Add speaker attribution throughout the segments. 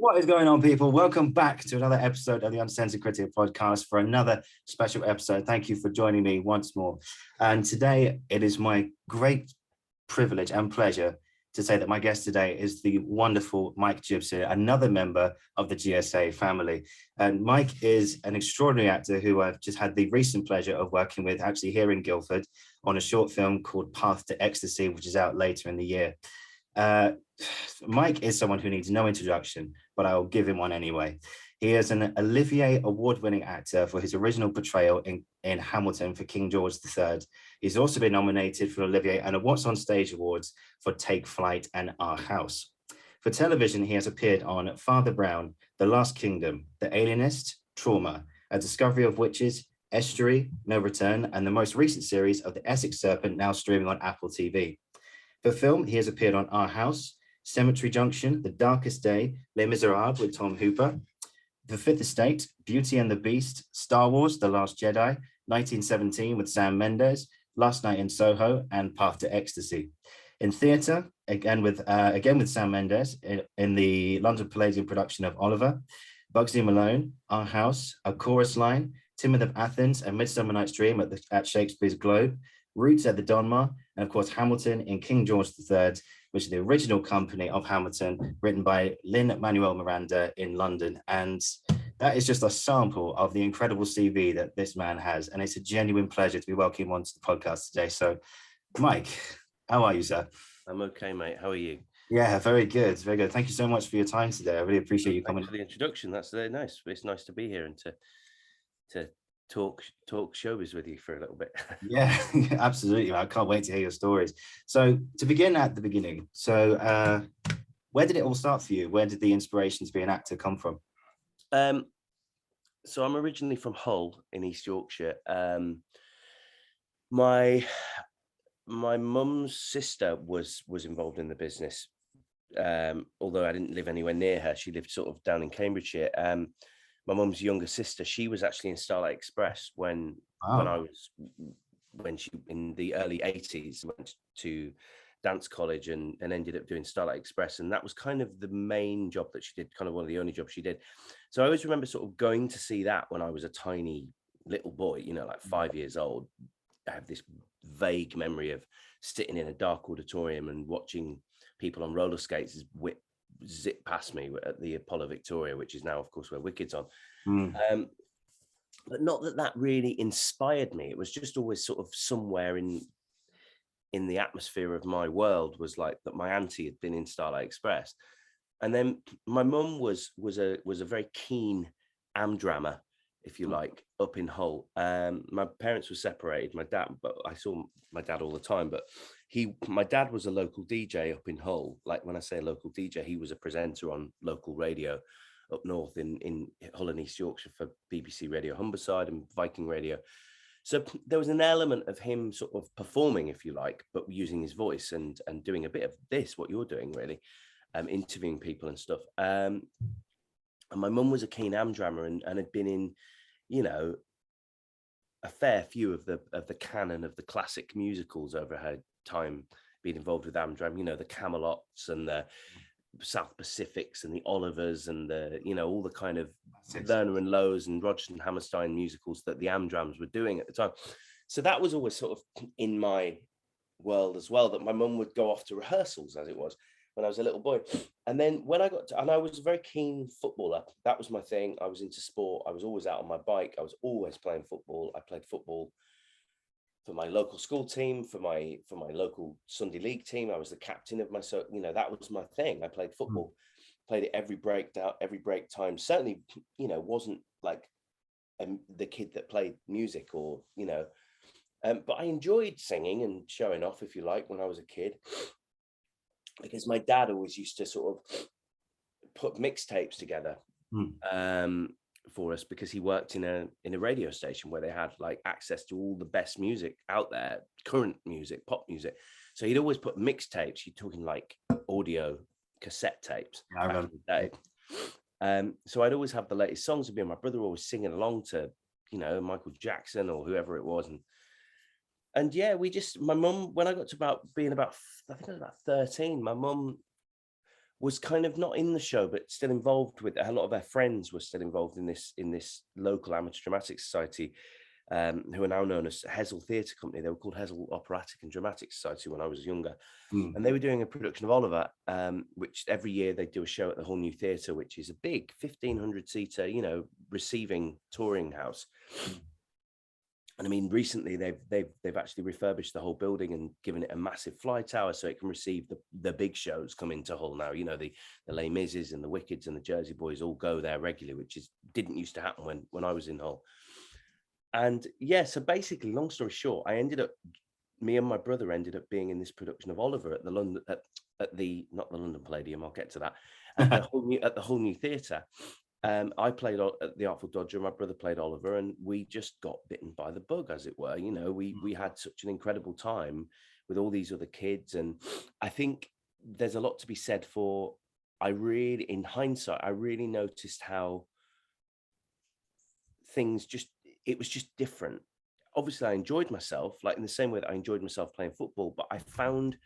Speaker 1: What is going on, people? Welcome back to another episode of the Uncensored Critic podcast for another special episode. Thank you for joining me once more. And today it is my great privilege and pleasure to say that my guest today is the wonderful Mike Jibson, another member of the GSA family. And Mike is an extraordinary actor who I've just had the recent pleasure of working with actually here in Guildford on a short film called Path to Ecstasy, which is out later in the year. Mike is someone who needs no introduction, but I'll give him one anyway. He is an Olivier award-winning actor for his original portrayal in Hamilton for King George III. He's also been nominated for Olivier and a What's on Stage Awards for Take Flight and Our House. For television, he has appeared on Father Brown, The Last Kingdom, The Alienist, Trauma, A Discovery of Witches, Estuary, No Return, and the most recent series of The Essex Serpent, now streaming on Apple TV. For film, he has appeared on Our House, Cemetery Junction, The Darkest Day, Les Miserables with Tom Hooper, The Fifth Estate, Beauty and the Beast, Star Wars, The Last Jedi, 1917 with Sam Mendes, Last Night in Soho, and Path to Ecstasy. In theatre, again with Sam Mendes, in the London Palladium production of Oliver, Bugsy Malone, Our House, A Chorus Line, Timothy of Athens, and Midsummer Night's Dream at Shakespeare's Globe, Roots at the Donmar, and of course Hamilton in King George III, which is the original company of Hamilton, written by Lin-Manuel Miranda in London. And that is just a sample of the incredible CV that this man has. And it's a genuine pleasure to be welcoming him onto the podcast today. So, Mike, how are you, sir?
Speaker 2: I'm okay, mate. How are you?
Speaker 1: Yeah, very good. Very good. Thank you so much for your time today. I really appreciate you coming.
Speaker 2: Thanks for the introduction. That's very nice. It's nice to be here and to talk showbiz with you for a little bit.
Speaker 1: Yeah, absolutely. I can't wait to hear your stories. So to begin at the beginning, so where did it all start for you? Where did the inspiration to be an actor come from?
Speaker 2: So I'm originally from Hull in East Yorkshire. My mum's sister was involved in the business, although I didn't live anywhere near her. She lived sort of down in Cambridgeshire. My mum's younger sister, she was actually in Starlight Express when she in the early 80s went to dance college and ended up doing Starlight Express, and that was kind of the main job that she did, kind of one of the only jobs she did. So I always remember sort of going to see that when I was a tiny little boy, like 5 years old. I have this vague memory of sitting in a dark auditorium and watching people on roller skates zip past me at the Apollo Victoria, which is now, of course, where Wicked's on. But not that really inspired me. It was just always sort of somewhere in the atmosphere of my world was like that my auntie had been in Starlight Express. And then my mum was a very keen drama, if you like, up in Hull. My parents were separated. My dad, but I saw my dad all the time, but my dad was a local DJ up in Hull. Like when I say local DJ, he was a presenter on local radio up north in Hull and East Yorkshire for BBC Radio Humberside and Viking Radio. So there was an element of him sort of performing, if you like, but using his voice and doing a bit of this, what you're doing really, interviewing people and stuff. And my mum was a keen drama and had been in, a fair few of the canon of the classic musicals over her time being involved with Amdram, the Camelots and the South Pacifics and the Olivers and the, all the kind of Lerner and Lowe's and Rodgers and Hammerstein musicals that the Amdrams were doing at the time. So that was always sort of in my world as well, that my mum would go off to rehearsals, as it was, when I was a little boy. And then when I got to, and I was a very keen footballer. That was my thing. I was into sport. I was always out on my bike. I was always playing football. I played football for my local school team, for my local Sunday league team. I was the captain of my, that was my thing. I played football, played it every break time. Certainly, wasn't like the kid that played music or, but I enjoyed singing and showing off, if you like, when I was a kid, because my dad always used to sort of put mixtapes together for us, because he worked in a radio station where they had like access to all the best music out there, current music, pop music. So he'd always put mixtapes. You're talking like audio cassette tapes back in the day. So I'd always have the latest songs of me, and my brother always singing along to, Michael Jackson or whoever it was. And yeah, my mum, when I got to being about, I think I was about 13, my mum was kind of not in the show, but still involved with a lot of our friends were still involved in this local amateur dramatic society, who are now known as Hessel Theatre Company. They were called Hessel Operatic and Dramatic Society when I was younger. And they were doing a production of Oliver, which every year they do a show at the Whole New Theatre, which is a big 1,500-seater, you know, receiving touring house. And I mean, recently they've actually refurbished the whole building and given it a massive fly tower so it can receive the big shows come into Hull now. You know, the Les Mises and the Wickeds and the Jersey Boys all go there regularly, which didn't used to happen when I was in Hull. And yeah, so basically, long story short, me and my brother ended up being in this production of Oliver at the London, not the London Palladium, I'll get to that, at the Whole New Theatre. I played at the Artful Dodger, my brother played Oliver, and we just got bitten by the bug, as it were. You know, we had such an incredible time with all these other kids. And I think there's a lot to be said for, in hindsight, I really noticed how it was just different. Obviously, I enjoyed myself, like in the same way that I enjoyed myself playing football, but I found,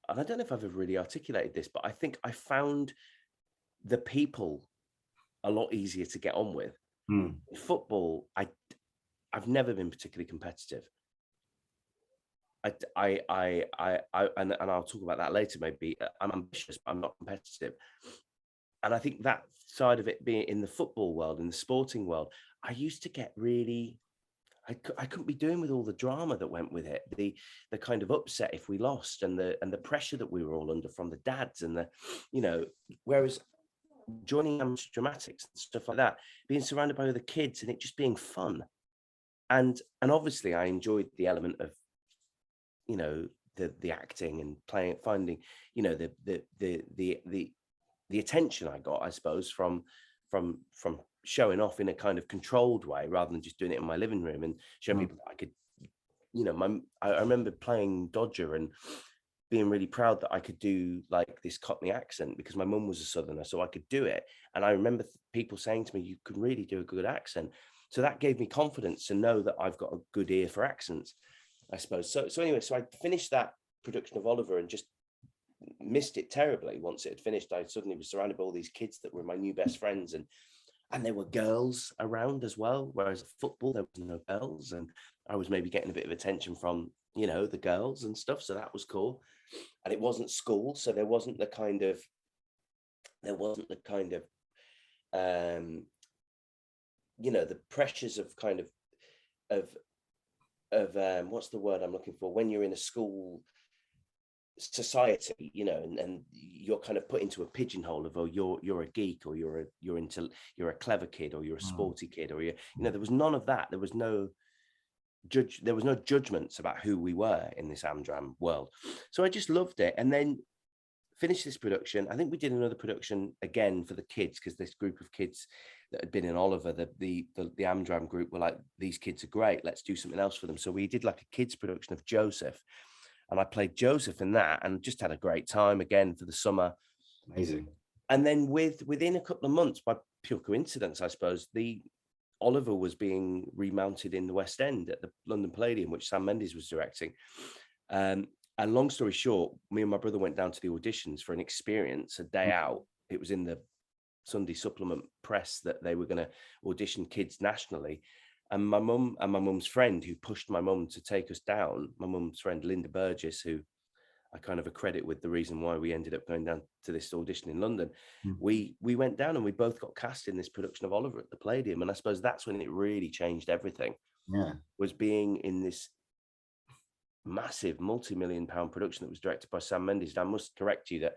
Speaker 2: and I don't know if I've ever really articulated this, but I think I found the people a lot easier to get on with. In football, I've never been particularly competitive. And I'll talk about that later. Maybe I'm ambitious, but I'm not competitive. And I think that side of it, being in the football world, in the sporting world, I used to get really, I couldn't be doing with all the drama that went with it, the kind of upset if we lost, and the pressure that we were all under from the dads and the, you know, whereas joining amateur dramatics and stuff like that, being surrounded by other kids and it just being fun, and obviously I enjoyed the element of, you know, the acting and playing, finding, you know, the attention I got, I suppose, from showing off in a kind of controlled way rather than just doing it in my living room and showing people that I could, you know, I remember playing Dodger and being really proud that I could do like this Cockney accent because my mum was a Southerner, so I could do it. And I remember people saying to me, you can really do a good accent. So that gave me confidence to know that I've got a good ear for accents, I suppose. So anyway, so I finished that production of Oliver and just missed it terribly. Once it had finished, I suddenly was surrounded by all these kids that were my new best friends, and there were girls around as well, whereas at football there was no girls, and I was maybe getting a bit of attention from, you know, the girls and stuff, so that was cool. And it wasn't school, so there wasn't the kind of you know, the pressures of kind of what's the word I'm looking for, when you're in a school society, you know, and you're kind of put into a pigeonhole of, oh, you're a geek, or you're a clever kid, or you're a sporty kid, or you know, there was none of that. There was no judgments about who we were in this Amdram world. So I just loved it. And then finished this production. I think we did another production again for the kids, because this group of kids that had been in Oliver, the Amdram group, were like, these kids are great, let's do something else for them. So we did like a kids production of Joseph, and I played Joseph in that and just had a great time again for the summer.
Speaker 1: Amazing.
Speaker 2: And then within a couple of months, by pure coincidence, I suppose, the Oliver was being remounted in the West End at the London Palladium, which Sam Mendes was directing. And long story short, me and my brother went down to the auditions for an experience, a day out. It was in the Sunday supplement press that they were going to audition kids nationally. And my mum and my mum's friend, who pushed my mum to take us down, my mum's friend, Linda Burgess, who I kind of accredit with the reason why we ended up going down to this audition in London. We went down and we both got cast in this production of Oliver at the Palladium. And I suppose that's when it really changed everything.
Speaker 1: Yeah.
Speaker 2: Was being in this massive multi-million-pound production that was directed by Sam Mendes. And I must correct you that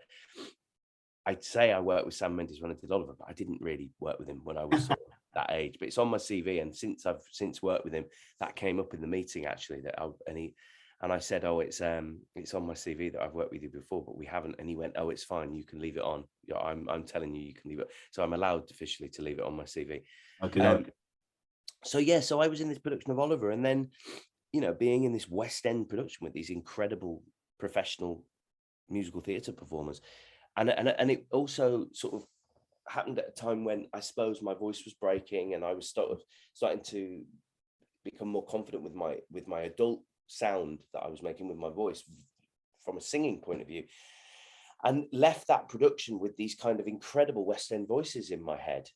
Speaker 2: I'd say I worked with Sam Mendes when I did Oliver, but I didn't really work with him when I was sort of that age. But it's on my CV, and since I've worked with him, that came up in the meeting actually. And I said, oh, it's on my CV that I've worked with you before, but we haven't. And he went, oh, it's fine, you can leave it on. Yeah, I'm telling you, you can leave it. So I'm allowed officially to leave it on my CV.
Speaker 1: Okay.
Speaker 2: So I was in this production of Oliver, and then, you know, being in this West End production with these incredible professional musical theatre performers, and it also sort of happened at a time when I suppose my voice was breaking, and I was starting to become more confident with my adult sound that I was making with my voice from a singing point of view. and left that production with these kind of incredible West End voices in my head,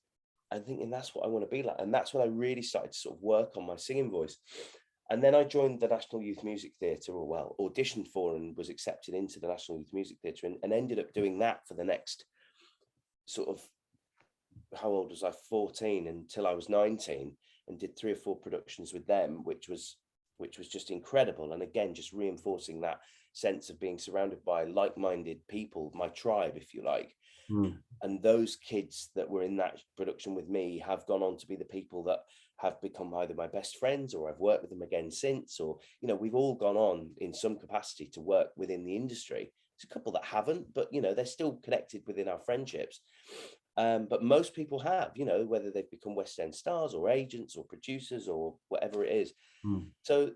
Speaker 2: and thinking that's what I want to be like. And that's when I really started to sort of work on my singing voice. And then I joined the National Youth Music Theatre, or well, auditioned for and was accepted into the National Youth Music Theatre, and ended up doing that for the next sort of, how old was I? 14 until I was 19, and did 3 or 4 productions with them, which was just incredible. And again, just reinforcing that sense of being surrounded by like-minded people, my tribe, if you like. And those kids that were in that production with me have gone on to be the people that have become either my best friends, or I've worked with them again since, or, you know, we've all gone on in some capacity to work within the industry. There's a couple that haven't, but, you know, they're still connected within our friendships. But most people have, you know, whether they've become West End stars or agents or producers or whatever it is. So,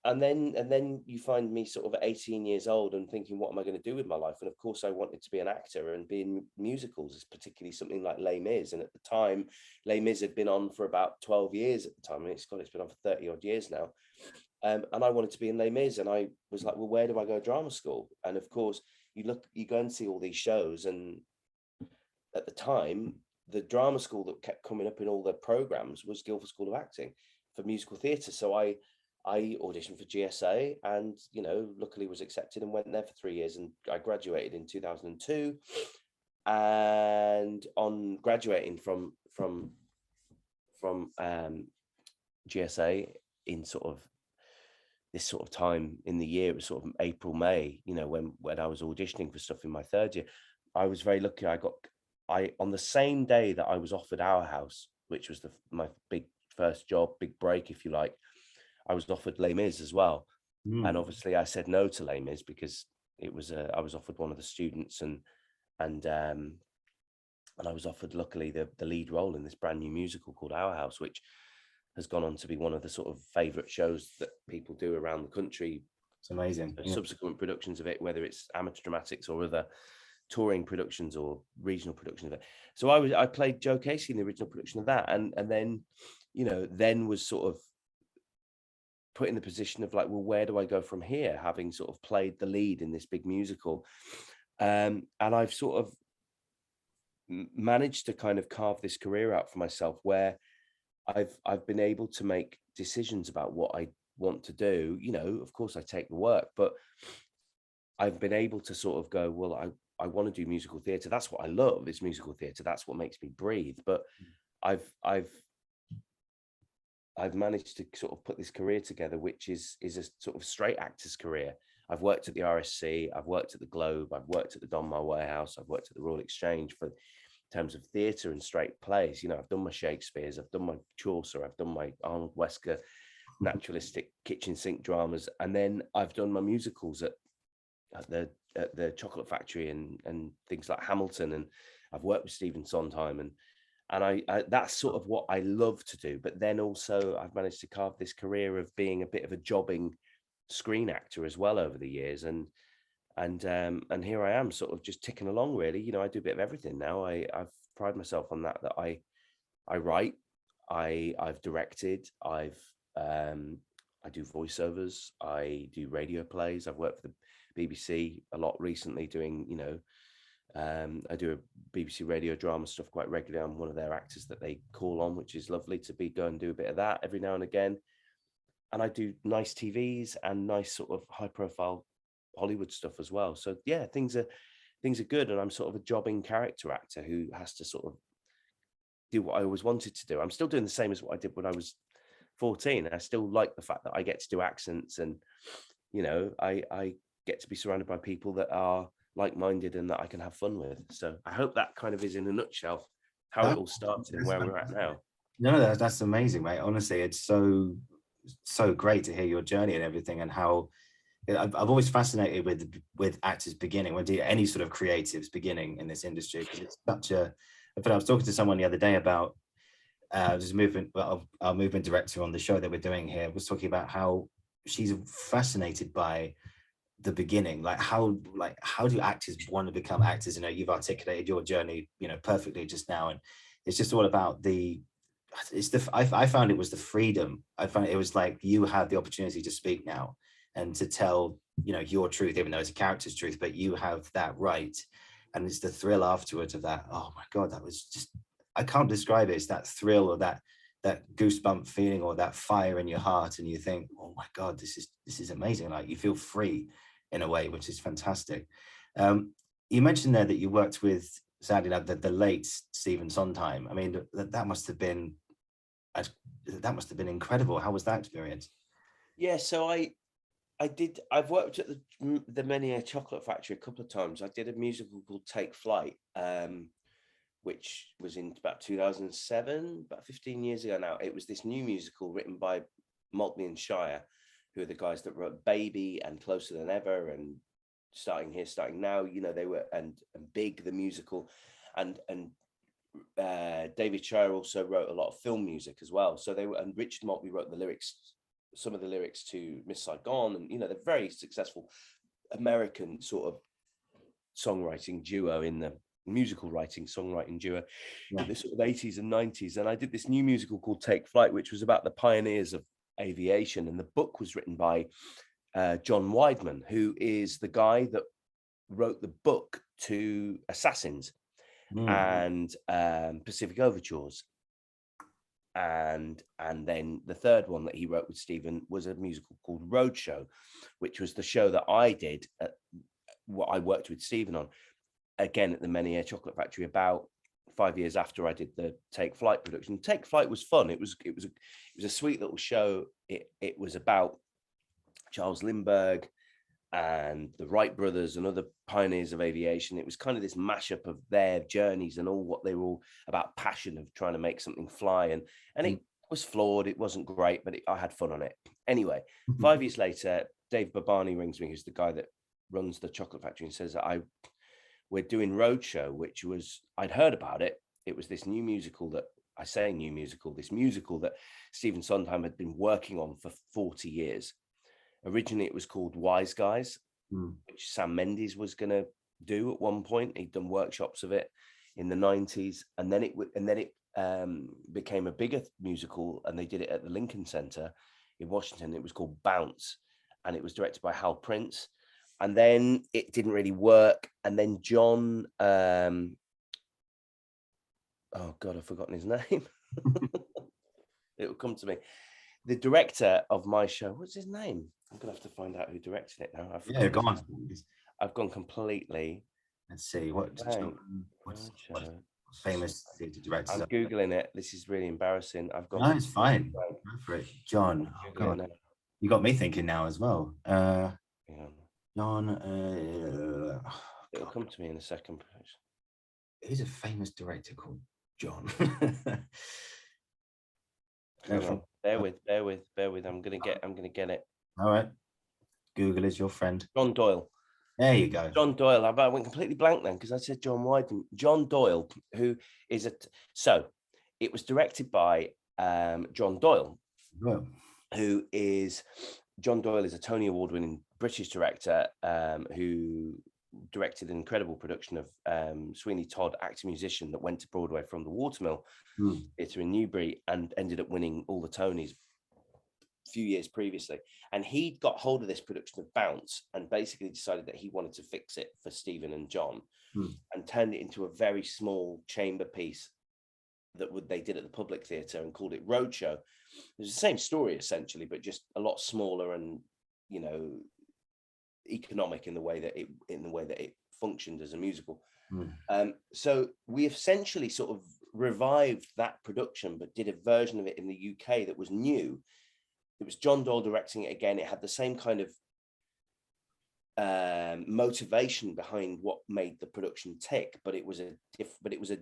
Speaker 2: and then you find me sort of at 18 years old and thinking, what am I going to do with my life? And of course, I wanted to be an actor and be in musicals, particularly something like Les Mis. And at the time, Les Mis had been on for about 12 years at the time. I mean, it's been on for 30 odd years now. And I wanted to be in Les Mis. And I was like, well, where do I go to drama school? And of course, you go and see all these shows. And at the time, the drama school that kept coming up in all the programs was Guildford School of Acting for musical theatre. So I auditioned for GSA, and, you know, luckily was accepted and went there for 3 years, and I graduated in 2002. And on graduating from GSA in sort of this sort of time in the year, it was sort of April, May, you know, when I was auditioning for stuff in my 3rd year, I was very lucky. On the same day that I was offered Our House, which was my big first job, big break, if you like, I was offered Les Mis as well. And obviously I said no to Les Mis because it was I was offered one of the students, and I was offered, luckily, the lead role in this brand new musical called Our House, which has gone on to be one of the sort of favorite shows that people do around the country.
Speaker 1: It's amazing.
Speaker 2: Subsequent productions of it, whether it's amateur dramatics or other touring productions or regional productions of it. So I played Joe Casey in the original production of that, and then, you know, then was sort of put in the position of like, well, where do I go from here, having sort of played the lead in this big musical. And I've sort of managed to kind of carve this career out for myself where I've been able to make decisions about what I want to do. You know, of course I take the work, but I've been able to sort of go, well, I want to do musical theatre. That's what I love, is musical theatre. That's what makes me breathe. But I've managed to sort of put this career together, which is a sort of straight actor's career. I've worked at the RSC, I've worked at the Globe, I've worked at the Donmar Warehouse, I've worked at the Royal Exchange in terms of theatre and straight plays. You know, I've done my Shakespeare's, I've done my Chaucer, I've done my Arnold Wesker naturalistic kitchen sink dramas, and then I've done my musicals at the Chocolate Factory and things like Hamilton, and I've worked with Stephen Sondheim, and I that's sort of what I love to do. But then also I've managed to carve this career of being a bit of a jobbing screen actor as well over the years, and here I am, sort of just ticking along, really. You know, I do a bit of everything now. I've prided myself on that I write, I've directed, I do voiceovers, I do radio plays. I've worked for the BBC a lot recently doing, you know, I do a BBC radio drama stuff quite regularly. I'm one of their actors that they call on, which is lovely to go and do a bit of that every now and again. And I do nice TVs and nice sort of high profile Hollywood stuff as well. So yeah, things are good. And I'm sort of a jobbing character actor who has to sort of do what I always wanted to do. I'm still doing the same as what I did when I was 14. And I still like the fact that I get to do accents, and, you know, I get to be surrounded by people that are like-minded and that I can have fun with. So I hope that kind of is, in a nutshell, how it all started and where we're at now.
Speaker 1: No, that's amazing, mate. Honestly, it's so great to hear your journey and everything, and how I've always fascinated with actors beginning, when any sort of creatives beginning in this industry, because it's such a. I was talking to someone the other day about this movement. Well, our movement director on the show that we're doing here was talking about how she's fascinated by the beginning, like how do actors want to become actors? You know, you've articulated your journey, you know, perfectly just now, and it's just all about I found it was the freedom. I found it was like, you have the opportunity to speak now, and to tell, you know, your truth, even though it's a character's truth, but you have that right. And it's the thrill afterwards of that. Oh my God, that was just, I can't describe it. It's that thrill, or that goosebump feeling, or that fire in your heart. And you think, oh my God, this is amazing. Like, you feel free in a way, which is fantastic. You mentioned there that you worked with, sadly enough, the late Stephen Sondheim. I mean, that must have been incredible. How was that experience?
Speaker 2: Yeah, so I've worked at the Menier Chocolate Factory a couple of times. I did a musical called Take Flight, which was in about 2007, about 15 years ago now. It was this new musical written by Maltby and Shire, who are the guys that wrote Baby and Closer Than Ever and Starting Here, Starting Now. You know, they were, and Big, the musical, and David Shire also wrote a lot of film music as well. So they were, and Richard Maltby wrote the lyrics, some of the lyrics to Miss Saigon, and, you know, they're very successful American sort of songwriting duo in the musical songwriting duo in the sort of 80s and 90s. And I did this new musical called Take Flight, which was about the pioneers of aviation. And the book was written by John Weidman, who is the guy that wrote the book to Assassins and Pacific Overtures. And then the third one that he wrote with Stephen was a musical called Roadshow, which was the show that I did, what I worked with Stephen on, again at the Menier Chocolate Factory, about 5 years after I did the Take Flight production. Take Flight was fun. It was a sweet little show. It was about Charles Lindbergh and the Wright brothers and other pioneers of aviation. It was kind of this mashup of their journeys and all what they were all about, passion of trying to make something fly. And it was flawed. It wasn't great, but I had fun on it. Anyway, 5 years later, Dave Babani rings me, who's the guy that runs the Chocolate Factory, and says we're doing Roadshow, which was, I'd heard about it. It was this new musical that, this musical that Stephen Sondheim had been working on for 40 years. Originally, it was called Wise Guys, which Sam Mendes was going to do at one point. He'd done workshops of it in the 90s, and then it became a bigger musical, and they did it at the Lincoln Center in Washington. It was called Bounce, and it was directed by Hal Prince. And then it didn't really work. And then John, oh God, I've forgotten his name. It will come to me. The director of my show, what's his name? I'm gonna have to find out who directed it now.
Speaker 1: Go on.
Speaker 2: I've gone completely.
Speaker 1: Let's see what's famous theatre directors.
Speaker 2: I'm googling it. This is really embarrassing. I've got.
Speaker 1: No, it's fine. Go for it, John. Oh God, you got me thinking now as well. John.
Speaker 2: It'll come to me in a second.
Speaker 1: Who's a famous director called John?
Speaker 2: Bear with. I'm gonna get it.
Speaker 1: All right. Google is your friend.
Speaker 2: John Doyle.
Speaker 1: There you go.
Speaker 2: John Doyle. I went completely blank then because I said John Wyden. John Doyle, who is so it was directed by John Doyle, who is John Doyle is a Tony Award-winning British director who directed an incredible production of Sweeney Todd, Actor Musician, that went to Broadway from the Watermill Theatre in Newbury and ended up winning all the Tonys a few years previously. And he'd got hold of this production of Bounce and basically decided that he wanted to fix it for Stephen and John and turned it into a very small chamber piece that they did at the Public Theatre and called it Roadshow. It was the same story essentially, but just a lot smaller and, you know, economic in the way that it functioned as a musical. So we essentially sort of revived that production, but did a version of it in the UK that was new. It was John Doyle directing it again. It had the same kind of motivation behind what made the production tick, but it was a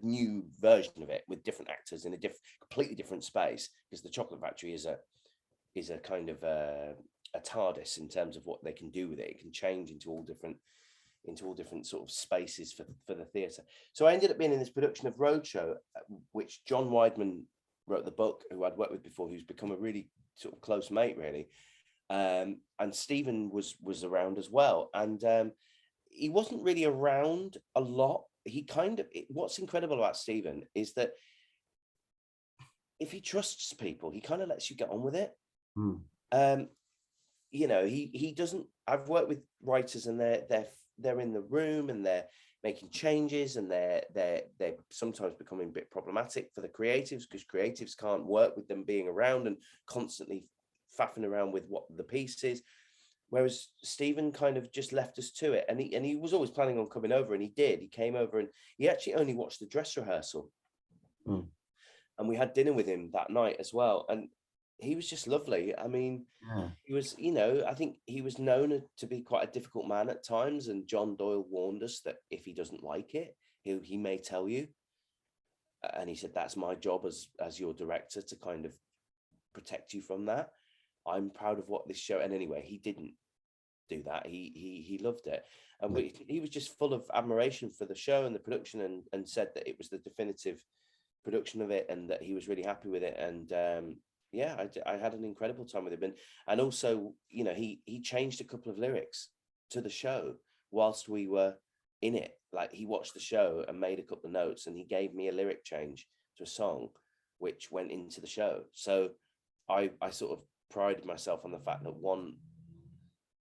Speaker 2: new version of it with different actors in a completely different space, because the Chocolate Factory is a kind of a TARDIS in terms of what they can do with it. It can change into all different sort of spaces for the theatre. So I ended up being in this production of Roadshow, which John Weidman wrote the book, who I'd worked with before, who's become a really sort of close mate, really. And Stephen was around as well. And he wasn't really around a lot. What's incredible about Stephen is that if he trusts people, he kind of lets you get on with it. you know, he doesn't. I've worked with writers, and they're in the room, and they're making changes, and they're sometimes becoming a bit problematic for the creatives, because creatives can't work with them being around and constantly faffing around with what the piece is. Whereas Stephen kind of just left us to it, and he was always planning on coming over, and he did. He came over, and he actually only watched the dress rehearsal, and we had dinner with him that night as well, and he was just lovely. I mean, he was, you know, I think he was known to be quite a difficult man at times, and John Doyle warned us that if he doesn't like it, he may tell you. And he said, that's my job as your director, to kind of protect you from that. I'm proud of what this show. And anyway, he didn't do that. He loved it, and he was just full of admiration for the show and the production, and said that it was the definitive production of it, and that he was really happy with it. And yeah, I had an incredible time with him, and also, you know, he changed a couple of lyrics to the show whilst we were in it. Like, he watched the show and made a couple of notes, and he gave me a lyric change to a song which went into the show. So I sort of prided myself on the fact that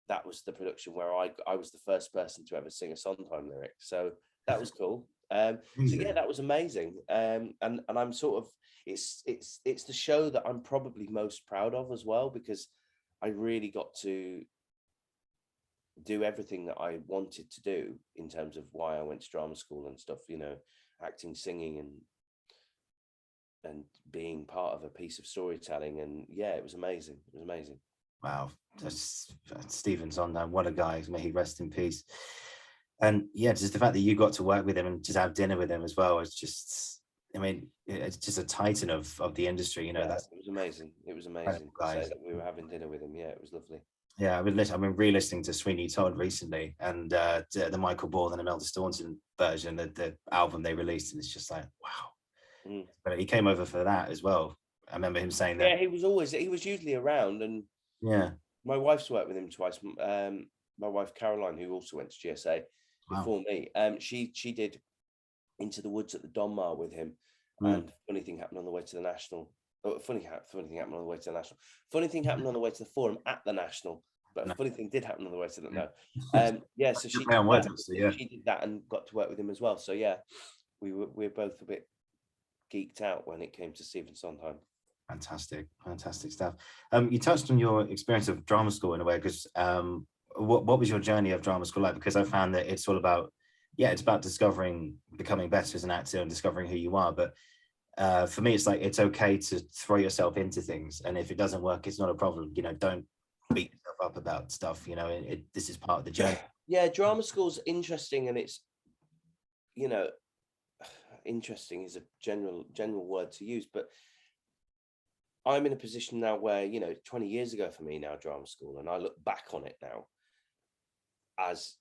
Speaker 2: that was the production where I was the first person to ever sing a Sondheim lyric. So that was cool. So yeah, that was amazing. And I'm sort of, it's the show that I'm probably most proud of as well, because I really got to do everything that I wanted to do in terms of why I went to drama school and stuff, you know, acting, singing, and being part of a piece of storytelling. And yeah, it was amazing. It was amazing.
Speaker 1: Wow, that's Stephen Sondheim, what a guy. May he rest in peace. And yeah, just the fact that you got to work with him and just have dinner with him as well, it's just, I mean, it's just a titan of the industry, you know.
Speaker 2: Yeah, it was amazing. It was amazing to say that we were having dinner with him. Yeah, it was lovely.
Speaker 1: Yeah, I've been re-listening to Sweeney Todd recently, and the Michael Ball and Imelda Staunton version, the album they released, and it's just like, wow. But he came over for that as well. I remember him saying that.
Speaker 2: Yeah, he was usually around, and
Speaker 1: yeah,
Speaker 2: my wife's worked with him twice. My wife Caroline, who also went to GSA before me, she did Into the Woods at the Donmar with him, and funny thing happened on the way to the National. Funny thing happened on the way to the National. Funny thing happened on the way to the Forum at the National. But a funny thing did happen on the way to the yeah. So she did that and got to work with him as well. So yeah, we're both a bit geeked out when it came to Stephen Sondheim.
Speaker 1: Fantastic stuff. You touched on your experience of drama school in a way, because what was your journey of drama school like? Because I found that it's all about, it's about becoming better as an actor and discovering who you are. But for me, it's like, it's okay to throw yourself into things, and if it doesn't work, it's not a problem. You know, don't beat yourself up about stuff. You know, this is part of the journey.
Speaker 2: Yeah, drama school's interesting, and it's, you know, interesting is a general word to use, but I'm in a position now where, you know, 20 years ago for me now, drama school, and I look back on it now as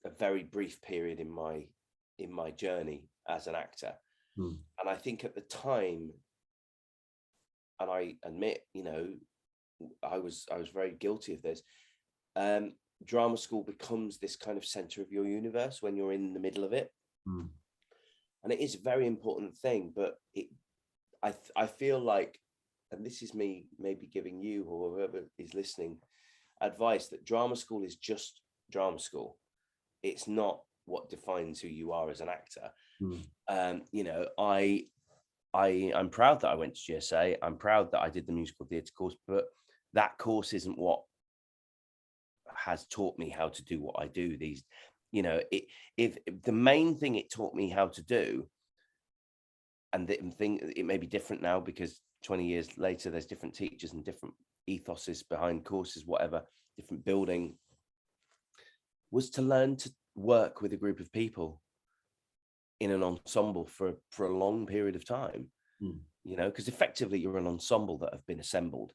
Speaker 2: a very brief period in my journey as an actor. And I think at the time, and I admit, you know, I was very guilty of this, drama school becomes this kind of center of your universe when you're in the middle of it. And it is a very important thing, but I feel like, and this is me maybe giving you or whoever is listening advice, that drama school is just drama school. It's not what defines who you are as an actor. You know, I'm proud that I went to GSA. I'm proud that I did the musical theatre course, but that course isn't what has taught me how to do what I do. These, you know, if the main thing it taught me how to do, and the thing, it may be different now because 20 years later, there's different teachers and different ethoses behind courses, whatever, different building, was to learn to work with a group of people in an ensemble for a long period of time, you know, because effectively you're an ensemble that have been assembled,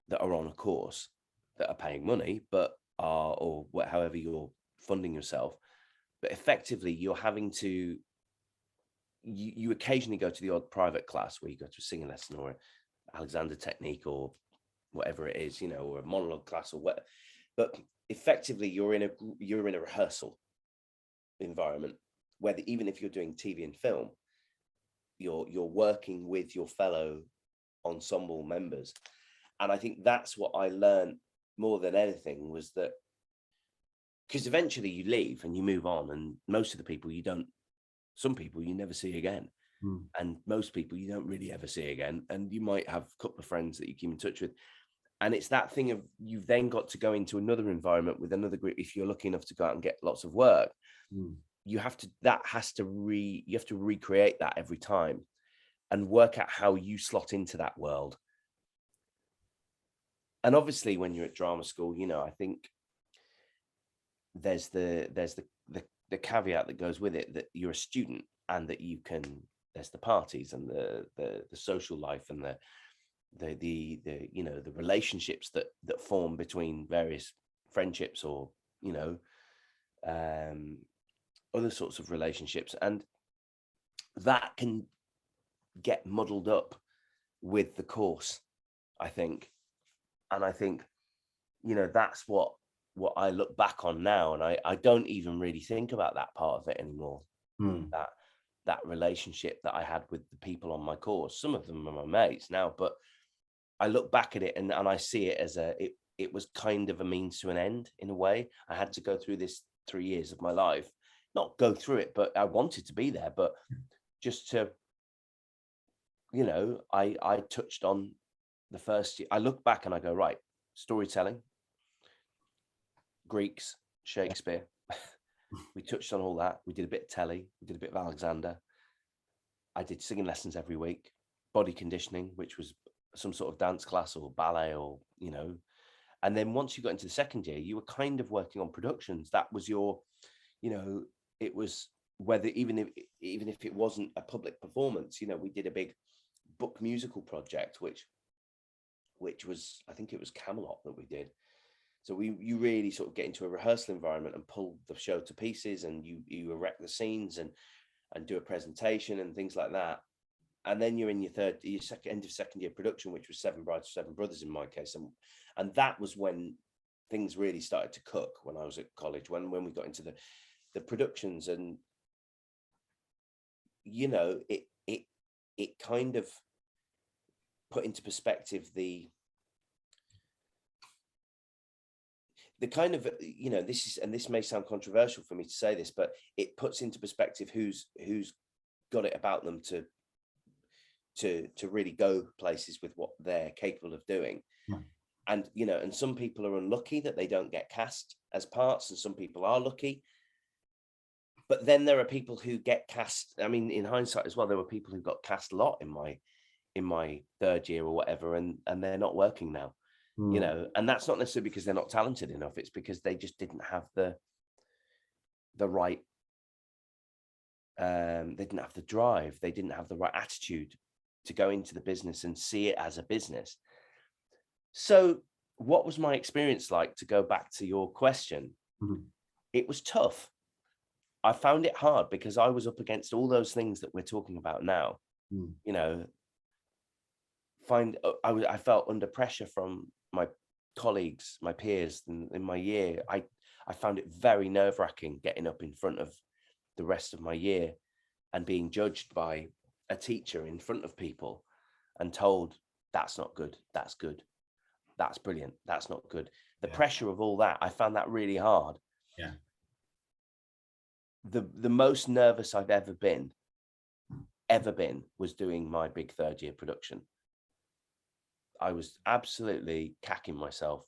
Speaker 2: that are on a course, that are paying money, but are, or however you're funding yourself, but effectively you're having to, you occasionally go to the odd private class where you go to a singing lesson or Alexander technique or whatever it is, you know, or a monologue class or what, but effectively you're in a rehearsal environment where even if you're doing TV and film, you're working with your fellow ensemble members. And I think that's what I learned more than anything, was that, because eventually you leave and you move on, and most of the people some people you never see again. And most people you don't really ever see again. And you might have a couple of friends that you keep in touch with. And it's that thing of, you've then got to go into another environment with another group. If you're lucky enough to go out and get lots of work, you have to recreate that every time and work out how you slot into that world. And obviously when you're at drama school, you know, I think there's the caveat that goes with it, that you're a student, and that there's the parties and the social life, and the you know, the relationships that form between various friendships, or, you know, other sorts of relationships, and that can get muddled up with the course, I think. And I think, you know, that's what I look back on now, and I don't even really think about that part of it anymore. That relationship that I had with the people on my course. Some of them are my mates now, but I look back at it and I see it as it was kind of a means to an end, in a way. I had to go through this 3 years of my life, not go through it, but I wanted to be there, but just to, you know, I touched on the first year. I look back and I go, right, storytelling, Greeks, Shakespeare. We touched on all that. We did a bit of telly. We did a bit of Alexander. I did singing lessons every week, body conditioning, which was some sort of dance class or ballet, or, you know. And then once you got into the second year, you were kind of working on productions. That was your, you know, it was, whether even if it wasn't a public performance, you know, we did a big book musical project, which was, I think it was Camelot that we did. So you really sort of get into a rehearsal environment and pull the show to pieces, and you erect the scenes and do a presentation and things like that. And then you're in your end of second year production, which was Seven Brides for Seven Brothers in my case. And that was when things really started to cook, when I was at college, when we got into the productions. And, you know, it kind of put into perspective the kind of, you know, this may sound controversial for me to say this, but it puts into perspective who's got it about them to really go places with what they're capable of doing. And, you know, and some people are unlucky that they don't get cast as parts, and some people are lucky. But then there are people who get cast. I mean, in hindsight as well, there were people who got cast a lot in my third year or whatever, and they're not working now. You know, and that's not necessarily because they're not talented enough. It's because they just didn't have the right, they didn't have the drive. They didn't have the right attitude to go into the business and see it as a business. So what was my experience like, to go back to your question? It was tough. I found it hard because I was up against all those things that we're talking about now. You know, I felt under pressure from my colleagues, my peers in my year. I found it very nerve-wracking getting up in front of the rest of my year and being judged by a teacher in front of people and told, that's not good, that's good, that's brilliant, that's not good. The pressure of all that, I found that really hard. The most nervous I've ever been was doing my big third year production. I was absolutely cacking myself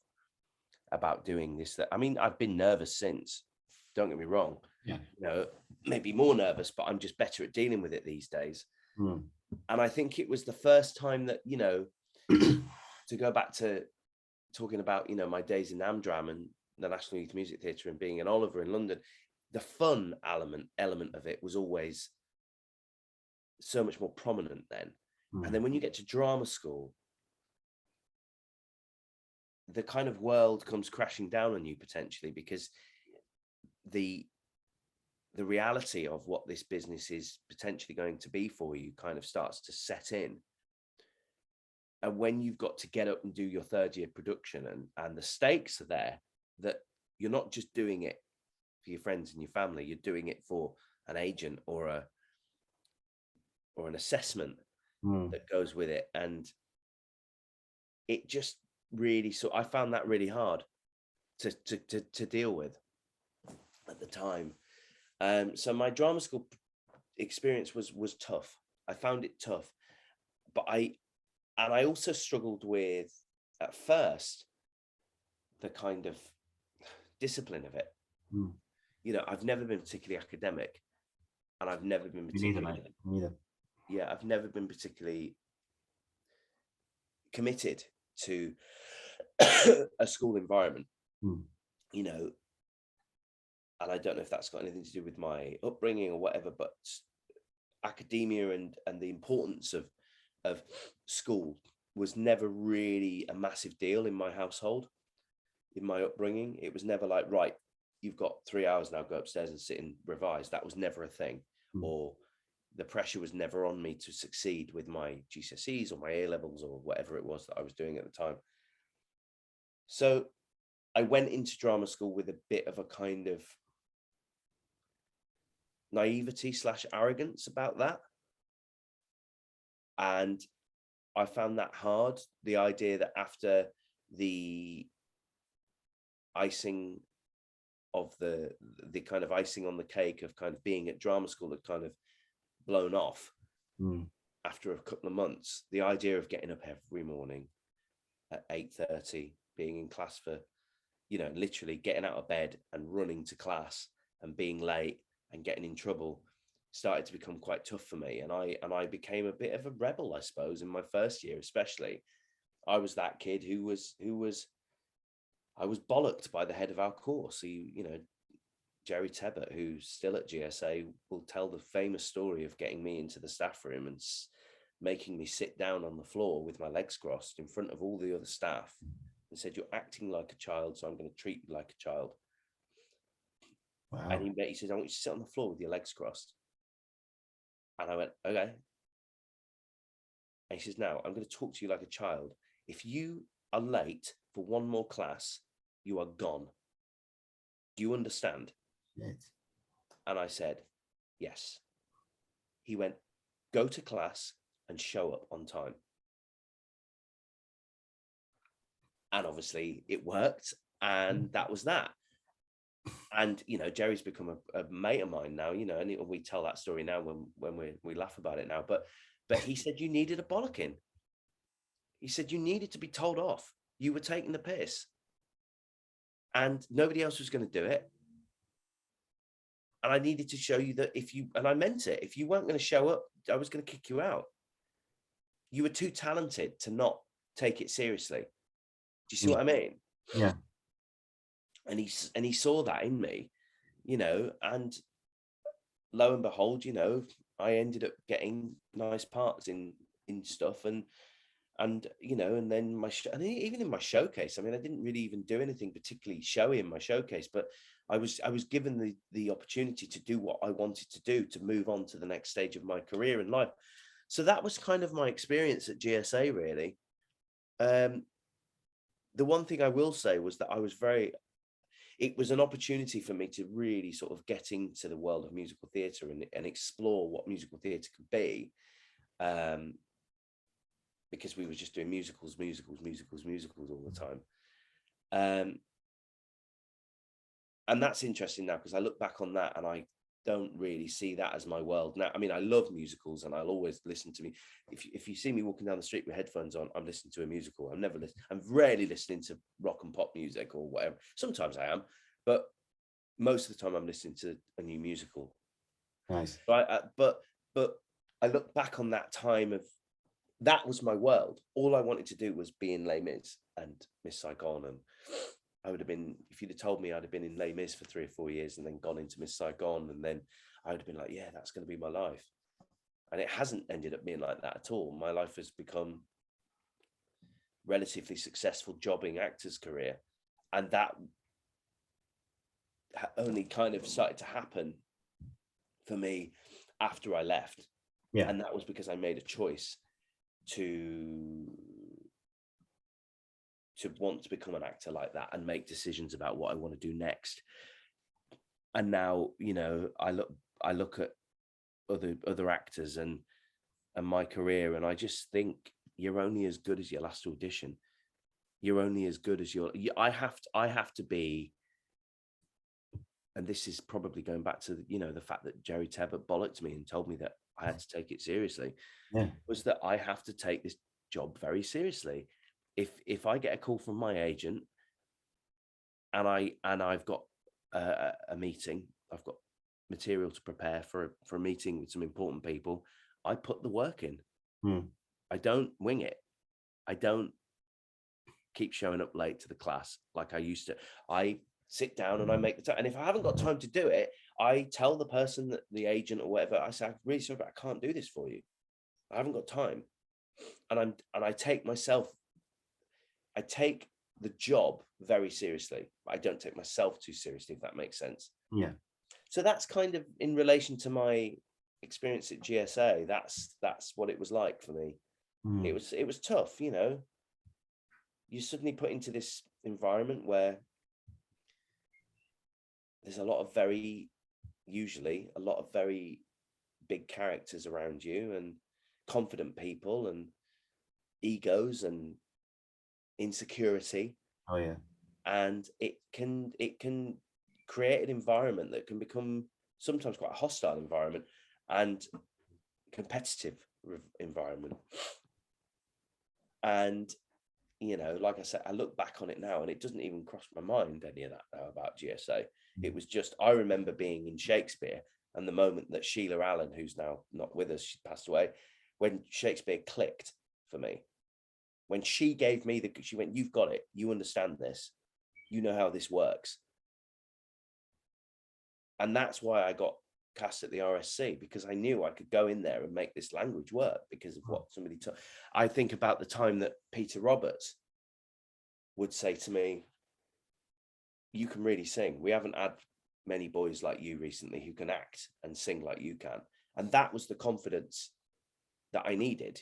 Speaker 2: about doing this. I mean, I've been nervous since, don't get me wrong. You know, maybe more nervous, but I'm just better at dealing with it these days. And I think it was the first time that, you know, to go back to talking about, you know, my days in Amdram and the National Youth Music Theatre and being an Oliver in London, the fun element of it was always so much more prominent then. And then when you get to drama school, the kind of world comes crashing down on you potentially, because the reality of what this business is potentially going to be for you kind of starts to set in. And when you've got to get up and do your third year production, and the stakes are there, that you're not just doing it for your friends and your family, you're doing it for an agent or an assessment that goes with it. And it just really, so I found that really hard to deal with at the time. So my drama school experience was tough. I found it tough, but I also struggled with, at first, the kind of discipline of it. You know, I've never been particularly academic, and I've never been particularly
Speaker 1: Neither.
Speaker 2: Yeah, I've never been particularly committed to a school environment. You know, and I don't know if that's got anything to do with my upbringing or whatever, but academia and the importance of school was never really a massive deal in my household. In my upbringing, it was never like, right, you've got 3 hours now, go upstairs and sit and revise. That was never a thing. Or the pressure was never on me to succeed with my GCSEs or my A levels or whatever it was that I was doing at the time. So I went into drama school with a bit of a kind of naivety / arrogance about that. And I found that hard. The idea that after the icing of the kind of icing on the cake of kind of being at drama school had kind of blown off after a couple of months, the idea of getting up every morning at 8:30, being in class for, you know, literally getting out of bed and running to class and being late and getting in trouble started to become quite tough for me. And I became a bit of a rebel, I suppose, in my first year, especially. I was that kid who was I was bollocked by the head of our course. You know, Jerry Tebbett, who's still at GSA, will tell the famous story of getting me into the staff room and making me sit down on the floor with my legs crossed in front of all the other staff and said, "You're acting like a child, so I'm going to treat you like a child."
Speaker 1: Wow.
Speaker 2: And he says, "I want you to sit on the floor with your legs crossed." And I went, "Okay." And he says, "Now, I'm going to talk to you like a child. If you are late for one more class, you are gone. Do you understand?"
Speaker 1: Yes.
Speaker 2: And I said, "Yes." He went, "Go to class and show up on time." And obviously it worked. And that was that. And, you know, Jerry's become a mate of mine now, you know, and we tell that story now when we laugh about it now. But he said you needed a bollocking. He said you needed to be told off. You were taking the piss. And nobody else was going to do it. And I needed to show you that and I meant it, if you weren't going to show up, I was going to kick you out. You were too talented to not take it seriously. Do you see what I mean?
Speaker 1: Yeah.
Speaker 2: And he saw that in me, you know, and lo and behold, you know, I ended up getting nice parts in stuff and you know, and then and even in my showcase, I mean, I didn't really even do anything particularly showy in my showcase, but I was given the opportunity to do what I wanted to do, to move on to the next stage of my career in life. So that was kind of my experience at GSA, really. The one thing I will say was that it was an opportunity for me to really sort of get into the world of musical theatre and explore what musical theatre could be. Because we were just doing musicals all the time. And that's interesting now, because I look back on that and I don't really see that as my world now. I mean, I love musicals and I'll always listen to if you see me walking down the street with headphones on, I'm listening to a musical. I'm rarely listening to rock and pop music or whatever. Sometimes I am, but most of the time I'm listening to a new musical.
Speaker 1: Nice.
Speaker 2: But I look back on that time of, that was my world. All I wanted to do was be in Les Mis and Miss Saigon. And I would have been, if you'd have told me I'd have been in Les Mis for 3 or 4 years and then gone into Miss Saigon, and then I would have been like, yeah, that's going to be my life. And it hasn't ended up being like that at all. My life has become relatively successful jobbing actor's career. And that only kind of started to happen for me after I left.
Speaker 1: Yeah.
Speaker 2: And that was because I made a choice to want to become an actor like that and make decisions about what I want to do next. And now, you know, I look at other actors and my career, and I just think you're only as good as your last audition. you're only as good as I have to be, and this is probably going back to, the fact that Jerry Tebbett bollocked me and told me that I had to take it seriously, was that I have to take this job very seriously. If I get a call from my agent and I've got a meeting, I've got material to prepare for a meeting with some important people, I put the work in. I don't wing it. I don't keep showing up late to the class like I used to. I sit down and I make the time. And if I haven't got time to do it, I tell the person, that the agent or whatever, I say, I'm really sorry, but I can't do this for you. I haven't got time. And I take the job very seriously. I don't take myself too seriously, if that makes sense.
Speaker 1: Yeah. So
Speaker 2: that's kind of in relation to my experience at GSA. That's what it was like for me. It was tough, You're suddenly put into this environment where there's usually a lot of very big characters around you, and confident people, and egos, and insecurity.
Speaker 1: Oh yeah.
Speaker 2: And it can create an environment that can become sometimes quite a hostile environment and competitive environment. And like I said, I look back on it now and it doesn't even cross my mind, any of that now about GSA. It was just, I remember being in Shakespeare, and the moment that Sheila Allen, who's now not with us, she passed away, when Shakespeare clicked for me, when she gave me she went, you've got it, you understand this, you know how this works. And that's why I got cast at the RSC, because I knew I could go in there and make this language work because of what somebody told. I think about the time that Peter Roberts would say to me, you can really sing. We haven't had many boys like you recently who can act and sing like you can. And that was the confidence that I needed.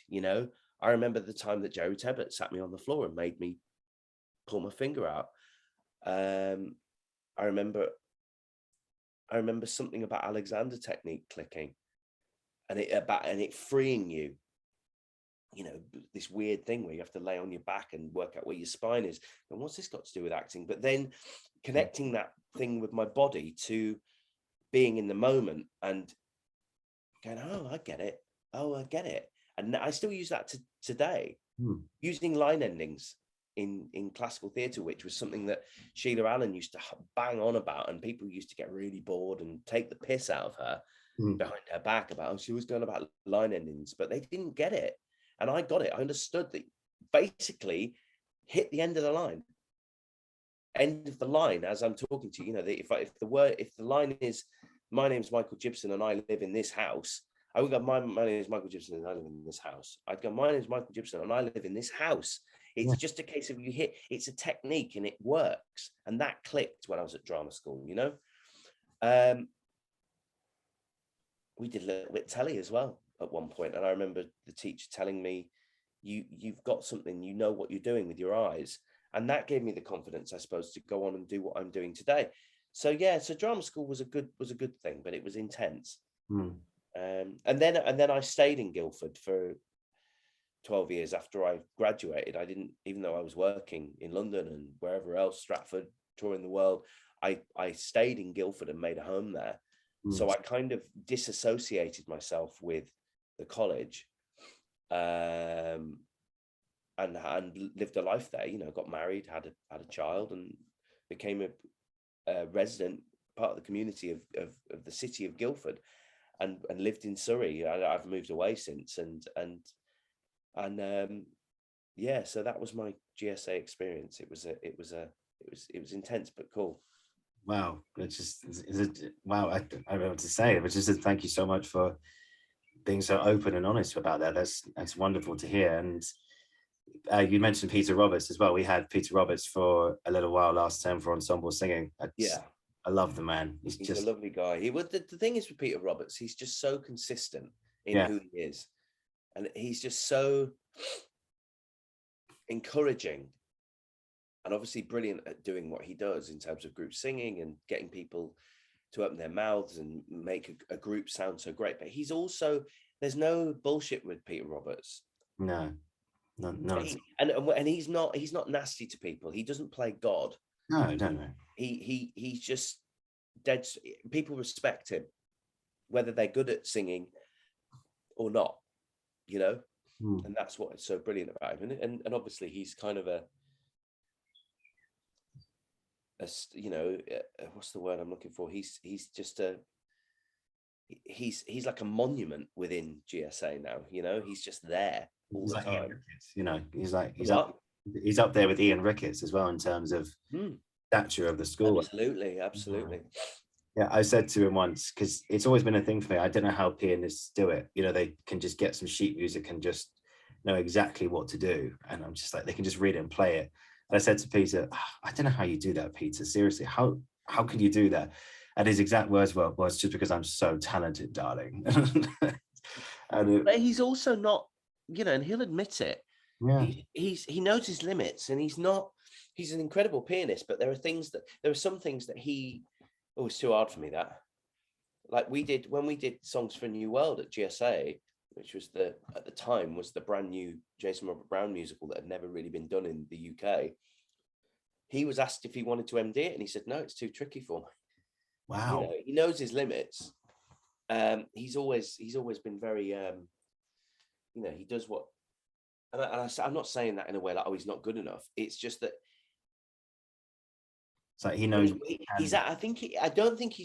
Speaker 2: I remember the time that Jerry Tebbett sat me on the floor and made me pull my finger out. I remember something about Alexander technique clicking, and it freeing you. This weird thing where you have to lay on your back and work out where your spine is. And what's this got to do with acting? But then connecting that thing with my body to being in the moment and going, oh, I get it. Oh, I get it. And I still use that today, using line endings in classical theatre, which was something that Sheila Allen used to bang on about, and people used to get really bored and take the piss out of her behind her back about, oh, she was going about line endings, but they didn't get it. And I got it. I understood that basically hit the end of the line. End of the line as I'm talking to you. If the line is, my name's Michael Jibson and I live in this house, I would go, my name is Michael Jibson and I live in this house. I'd go, my name is Michael Jibson and I live in this house. It's just a case of it's a technique and it works. And that clicked when I was at drama school, We did a little bit telly as well at one point. And I remember the teacher telling me, you've got something, you know what you're doing with your eyes. And that gave me the confidence, I suppose, to go on and do what I'm doing today. So drama school was a good thing, but it was intense. And then I stayed in Guildford for 12 years after I graduated. I didn't, even though I was working in London and wherever else, Stratford, touring the world, I stayed in Guildford and made a home there. So I kind of disassociated myself with the college, and lived a life there. Got married, had a child, and became a resident, part of the community of the city of Guildford, and lived in Surrey. I've moved away since, so that was my GSA experience. It was intense but cool.
Speaker 1: Wow, wow. I don't know what to say, but just thank you so much for being so open and honest about that. That's wonderful to hear. And you mentioned Peter Roberts as well. We had Peter Roberts for a little while last term for ensemble singing. I love the man. He's just
Speaker 2: a lovely guy. The thing is with Peter Roberts, he's just so consistent in who he is, and he's just so encouraging. And obviously brilliant at doing what he does in terms of group singing and getting people to open their mouths and make a group sound so great. But he's also, there's no bullshit with Peter Roberts.
Speaker 1: No. No, no,
Speaker 2: And he's not nasty to people. He doesn't play God.
Speaker 1: no, no.
Speaker 2: He's just dead. People respect him, whether they're good at singing or not, you know. And that's what is so brilliant about him. And obviously he's kind of a you know, what's the word I'm looking for? He's just he's like a monument within GSA now. You know, he's just there all
Speaker 1: He's
Speaker 2: the
Speaker 1: like
Speaker 2: time.
Speaker 1: Ian Ricketts, you know, he's
Speaker 2: What?
Speaker 1: up there with Ian Ricketts as well in terms of stature of the school.
Speaker 2: Absolutely.
Speaker 1: Yeah, I said to him once, because it's always been a thing for me. I don't know how pianists do it. You know, they can just get some sheet music and just know exactly what to do. And I'm just like, they can just read it and play it. And I said to Peter, I don't know how you do that, Peter. Seriously, how can you do that? And his exact words were, well, it's just because I'm so talented, darling.
Speaker 2: But he's also not, you know, and he'll admit it.
Speaker 1: Yeah.
Speaker 2: He knows his limits, and he's an incredible pianist, but there are some things that it's too hard for me, that. Like when we did Songs for a New World at GSA, which was at the time was the brand new Jason Robert Brown musical that had never really been done in the UK. He was asked if he wanted to MD it, and he said, no, it's too tricky for me.
Speaker 1: Wow.
Speaker 2: You know, he knows his limits. He's always been very, you know, he does what, and I'm not saying that in a way like, oh, he's not good enough. It's just that
Speaker 1: so he knows.
Speaker 2: I don't think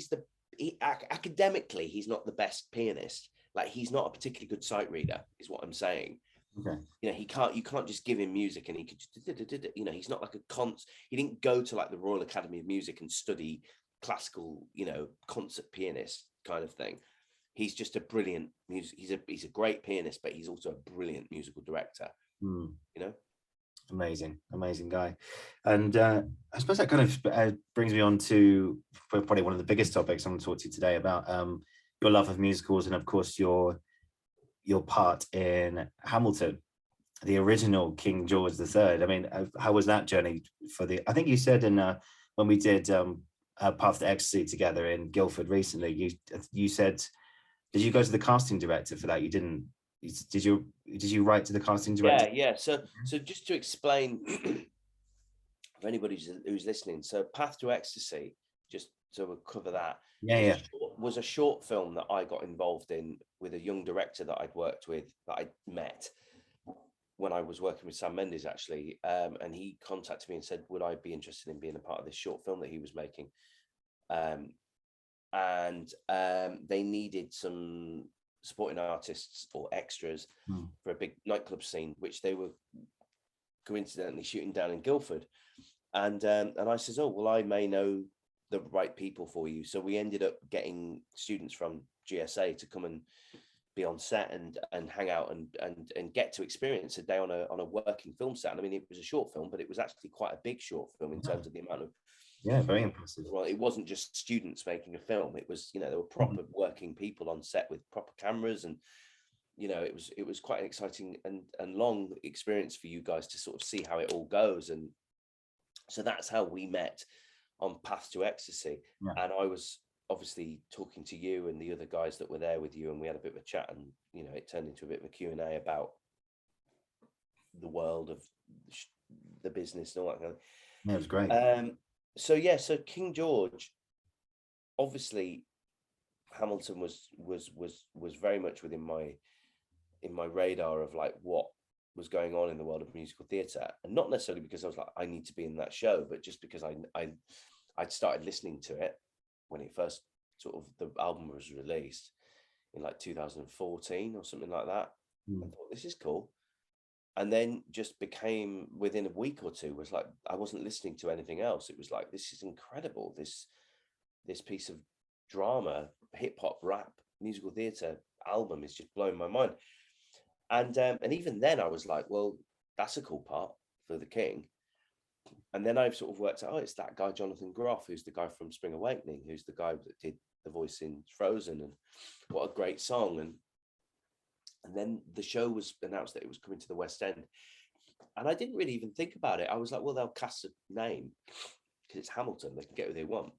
Speaker 2: academically, he's not the best pianist. Like, he's not a particularly good sight reader, is what I'm saying.
Speaker 1: Okay.
Speaker 2: You know, you can't just give him music and he could just, you know, he's not like he didn't go to like the Royal Academy of Music and study classical, you know, concert pianist kind of thing. He's just a brilliant he's a great pianist, but he's also a brilliant musical director. You know,
Speaker 1: amazing guy. And I suppose that kind of brings me on to probably one of the biggest topics I'm going to talk to you today about, your love of musicals, and of course your part in Hamilton, the original King George III. I mean, how was that journey I think you said in when we did Path to Ecstasy together in Guildford recently, you said, did you go to the casting director for that? You didn't. Did you write to the casting director?
Speaker 2: Yeah. So just to explain for anybody who's listening, so Path to Ecstasy, just so we'll cover that. Was a short film that I got involved in with a young director that I'd worked with, that I met when I was working with Sam Mendes, actually. And he contacted me and said, would I be interested in being a part of this short film that he was making? And they needed some supporting artists or extras for a big nightclub scene, which they were coincidentally shooting down in Guildford. And I says, oh, well, I may know the right people for you. So we ended up getting students from GSA to come and be on set and hang out and get to experience a day on a working film set. And I mean, it was a short film, but it was actually quite a big short film in terms of the amount of,
Speaker 1: very impressive.
Speaker 2: Well, it wasn't just students making a film. It was, you know, there were proper working people on set with proper cameras, and, you know, it was quite an exciting and long experience for you guys to sort of see how it all goes. And so that's how we met on Path to Ecstasy. And I was obviously talking to you and the other guys that were there with you, and we had a bit of a chat, and, you know, it turned into a bit of a Q&A about the world of the business and all that kind of.
Speaker 1: Yeah, it was great.
Speaker 2: So King George, obviously Hamilton was very much within my radar of like what was going on in the world of musical theatre, and not necessarily because I was like, I need to be in that show, but just because I'd started listening to it when it first sort of, the album was released in like 2014 or something like that. I thought, this is cool. And then just became, within a week or two, was like, I wasn't listening to anything else. It was like, this is incredible. This piece of drama, hip hop, rap, musical theatre album is just blowing my mind. And even then I was like, well, that's a cool part for the King. And then I've sort of worked out, oh, it's that guy, Jonathan Groff, who's the guy from Spring Awakening, who's the guy that did the voice in Frozen, and what a great song. And then the show was announced that it was coming to the West End. And I didn't really even think about it. I was like, well, they'll cast a name because it's Hamilton. They can get who they want.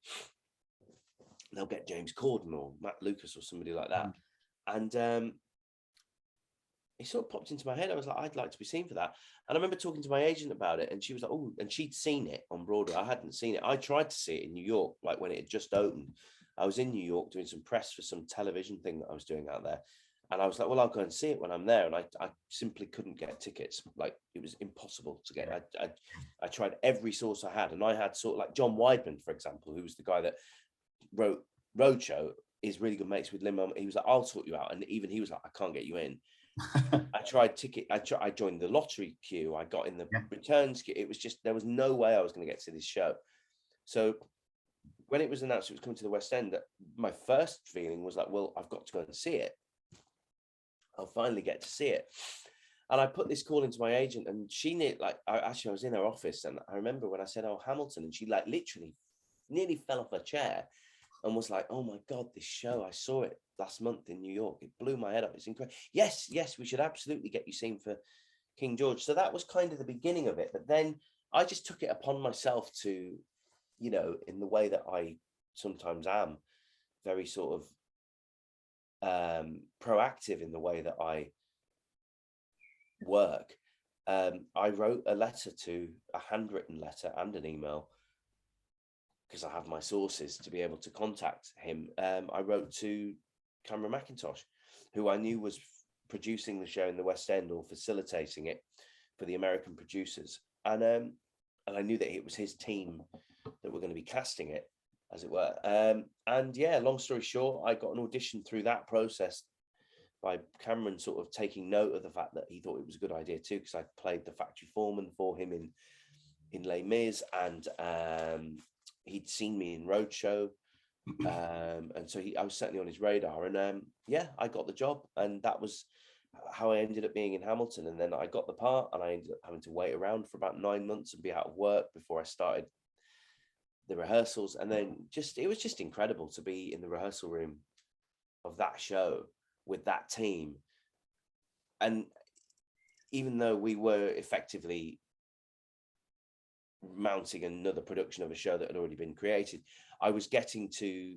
Speaker 2: They'll get James Corden or Matt Lucas or somebody like that. And it sort of popped into my head. I was like, I'd like to be seen for that. And I remember talking to my agent about it, and she was like, oh, and she'd seen it on Broadway. I hadn't seen it. I tried to see it in New York, like when it had just opened. I was in New York doing some press for some television thing that I was doing out there. And I was like, well, I'll go and see it when I'm there. And I simply couldn't get tickets. Like, it was impossible to get. I tried every source I had. And I had sort of like John Weidman, for example, who was the guy that wrote Roadshow, is really good mates with Lin-Manuel. He was like, I'll sort you out. And even he was like, I can't get you in. I tried ticket. I joined the lottery queue. I got in the returns queue. It was just, there was no way I was going to get to this show. So when it was announced it was coming to the West End, my first feeling was like, well, I've got to go and see it. I'll finally get to see it. And I put this call into my agent, and she knew, like, I was in her office, and I remember when I said, oh, Hamilton, and she like literally nearly fell off her chair and was like, oh my God, this show, I saw it last month in New York. It blew my head up. It's incredible. Yes, we should absolutely get you seen for King George. So that was kind of the beginning of it. But then I just took it upon myself to, you know, in the way that I sometimes am, very sort of proactive in the way that I work. I wrote a letter, a handwritten letter and an email, because I have my sources to be able to contact him. I wrote to Cameron Mackintosh, who I knew was producing the show in the West End or facilitating it for the American producers. And I knew that it was his team that were going to be casting it, as it were. And yeah, long story short, I got an audition through that process by Cameron sort of taking note of the fact that he thought it was a good idea too, because I played the factory foreman for him in Les Mis, and he'd seen me in Roadshow. And so I was certainly on his radar, and yeah, I got the job, and that was how I ended up being in Hamilton. And then I got the part, and I ended up having to wait around for about 9 months and be out of work before I started the rehearsals. And then it was just incredible to be in the rehearsal room of that show with that team. And even though we were effectively mounting another production of a show that had already been created, I was getting to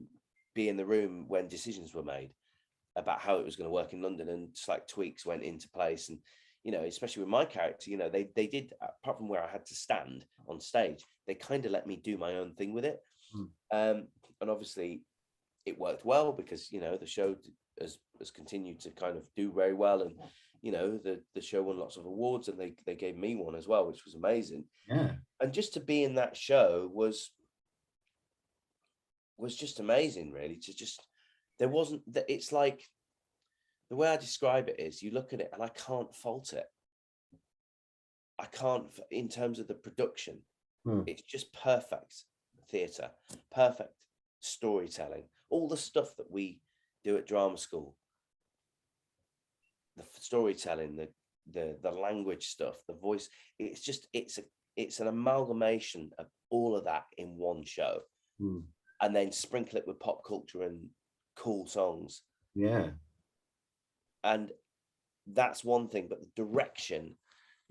Speaker 2: be in the room when decisions were made about how it was going to work in London, and just like tweaks went into place. And, you know, especially with my character, you know, they did, apart from where I had to stand on stage, they kind of let me do my own thing with it. And obviously it worked well, because, you know, the show has continued to kind of do very well. And, you know, the show won lots of awards, and they gave me one as well, which was amazing.
Speaker 1: Yeah.
Speaker 2: And just to be in that show was just amazing, really. To just, there wasn't that, it's like, the way I describe it is, you look at it and I can't fault it. I can't, in terms of the production, it's just perfect theatre, perfect storytelling, all the stuff that we do at drama school, the storytelling, the language stuff, the voice, it's just, it's an amalgamation of all of that in one show. And then sprinkle it with pop culture and cool songs.
Speaker 1: Yeah.
Speaker 2: And that's one thing, but the direction,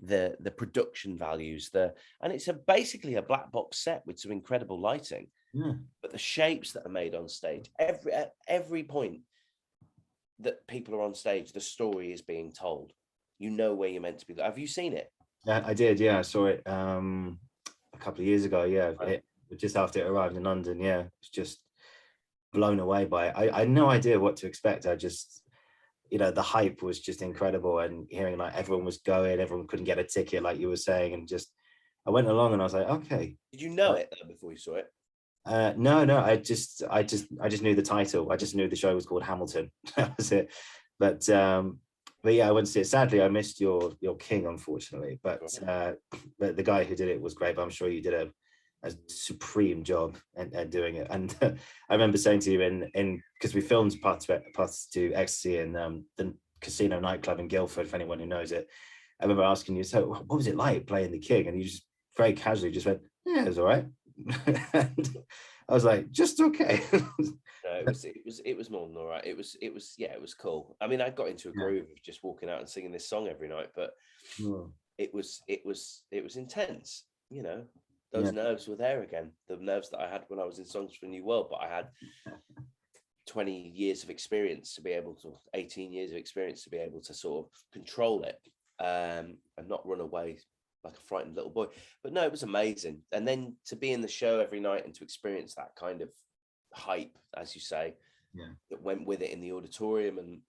Speaker 2: the production values, and it's basically a black box set with some incredible lighting.
Speaker 1: Yeah.
Speaker 2: But the shapes that are made on stage, at every point that people are on stage, the story is being told. You know where you're meant to be. Have you seen it?
Speaker 1: Yeah, I did. Yeah, I saw it a couple of years ago. Yeah, right. Just after it arrived in London. Yeah, it's just blown away by it. I had no idea what to expect. I just, you know, the hype was just incredible, and hearing like everyone was going, everyone couldn't get a ticket, like you were saying, and just I went along and I was like, okay.
Speaker 2: Did you know it before you saw it?
Speaker 1: No, I just knew the title. I just knew the show was called Hamilton. That was it. But yeah, I went to see it. Sadly, I missed your King, unfortunately. But the guy who did it was great. But I'm sure you did a supreme job at doing it. And I remember saying to you in because we filmed parts to Ecstasy in the Casino Nightclub in Guildford, if anyone who knows it. I remember asking you, so what was it like playing the King? And you just very casually just went, yeah, it was all right. And I was like, just okay.
Speaker 2: No, it was more than all right. It was cool. I mean, I got into a groove of just walking out and singing this song every night, but it was intense. You know, those nerves were there again. The nerves that I had when I was in Songs for a New World, but I had 20 years of experience to be able to, 18 years of experience to be able to sort of control it, and not run away like a frightened little boy. But no, it was amazing. And then to be in the show every night and to experience that kind of hype, as you say, that went with it in the auditorium, and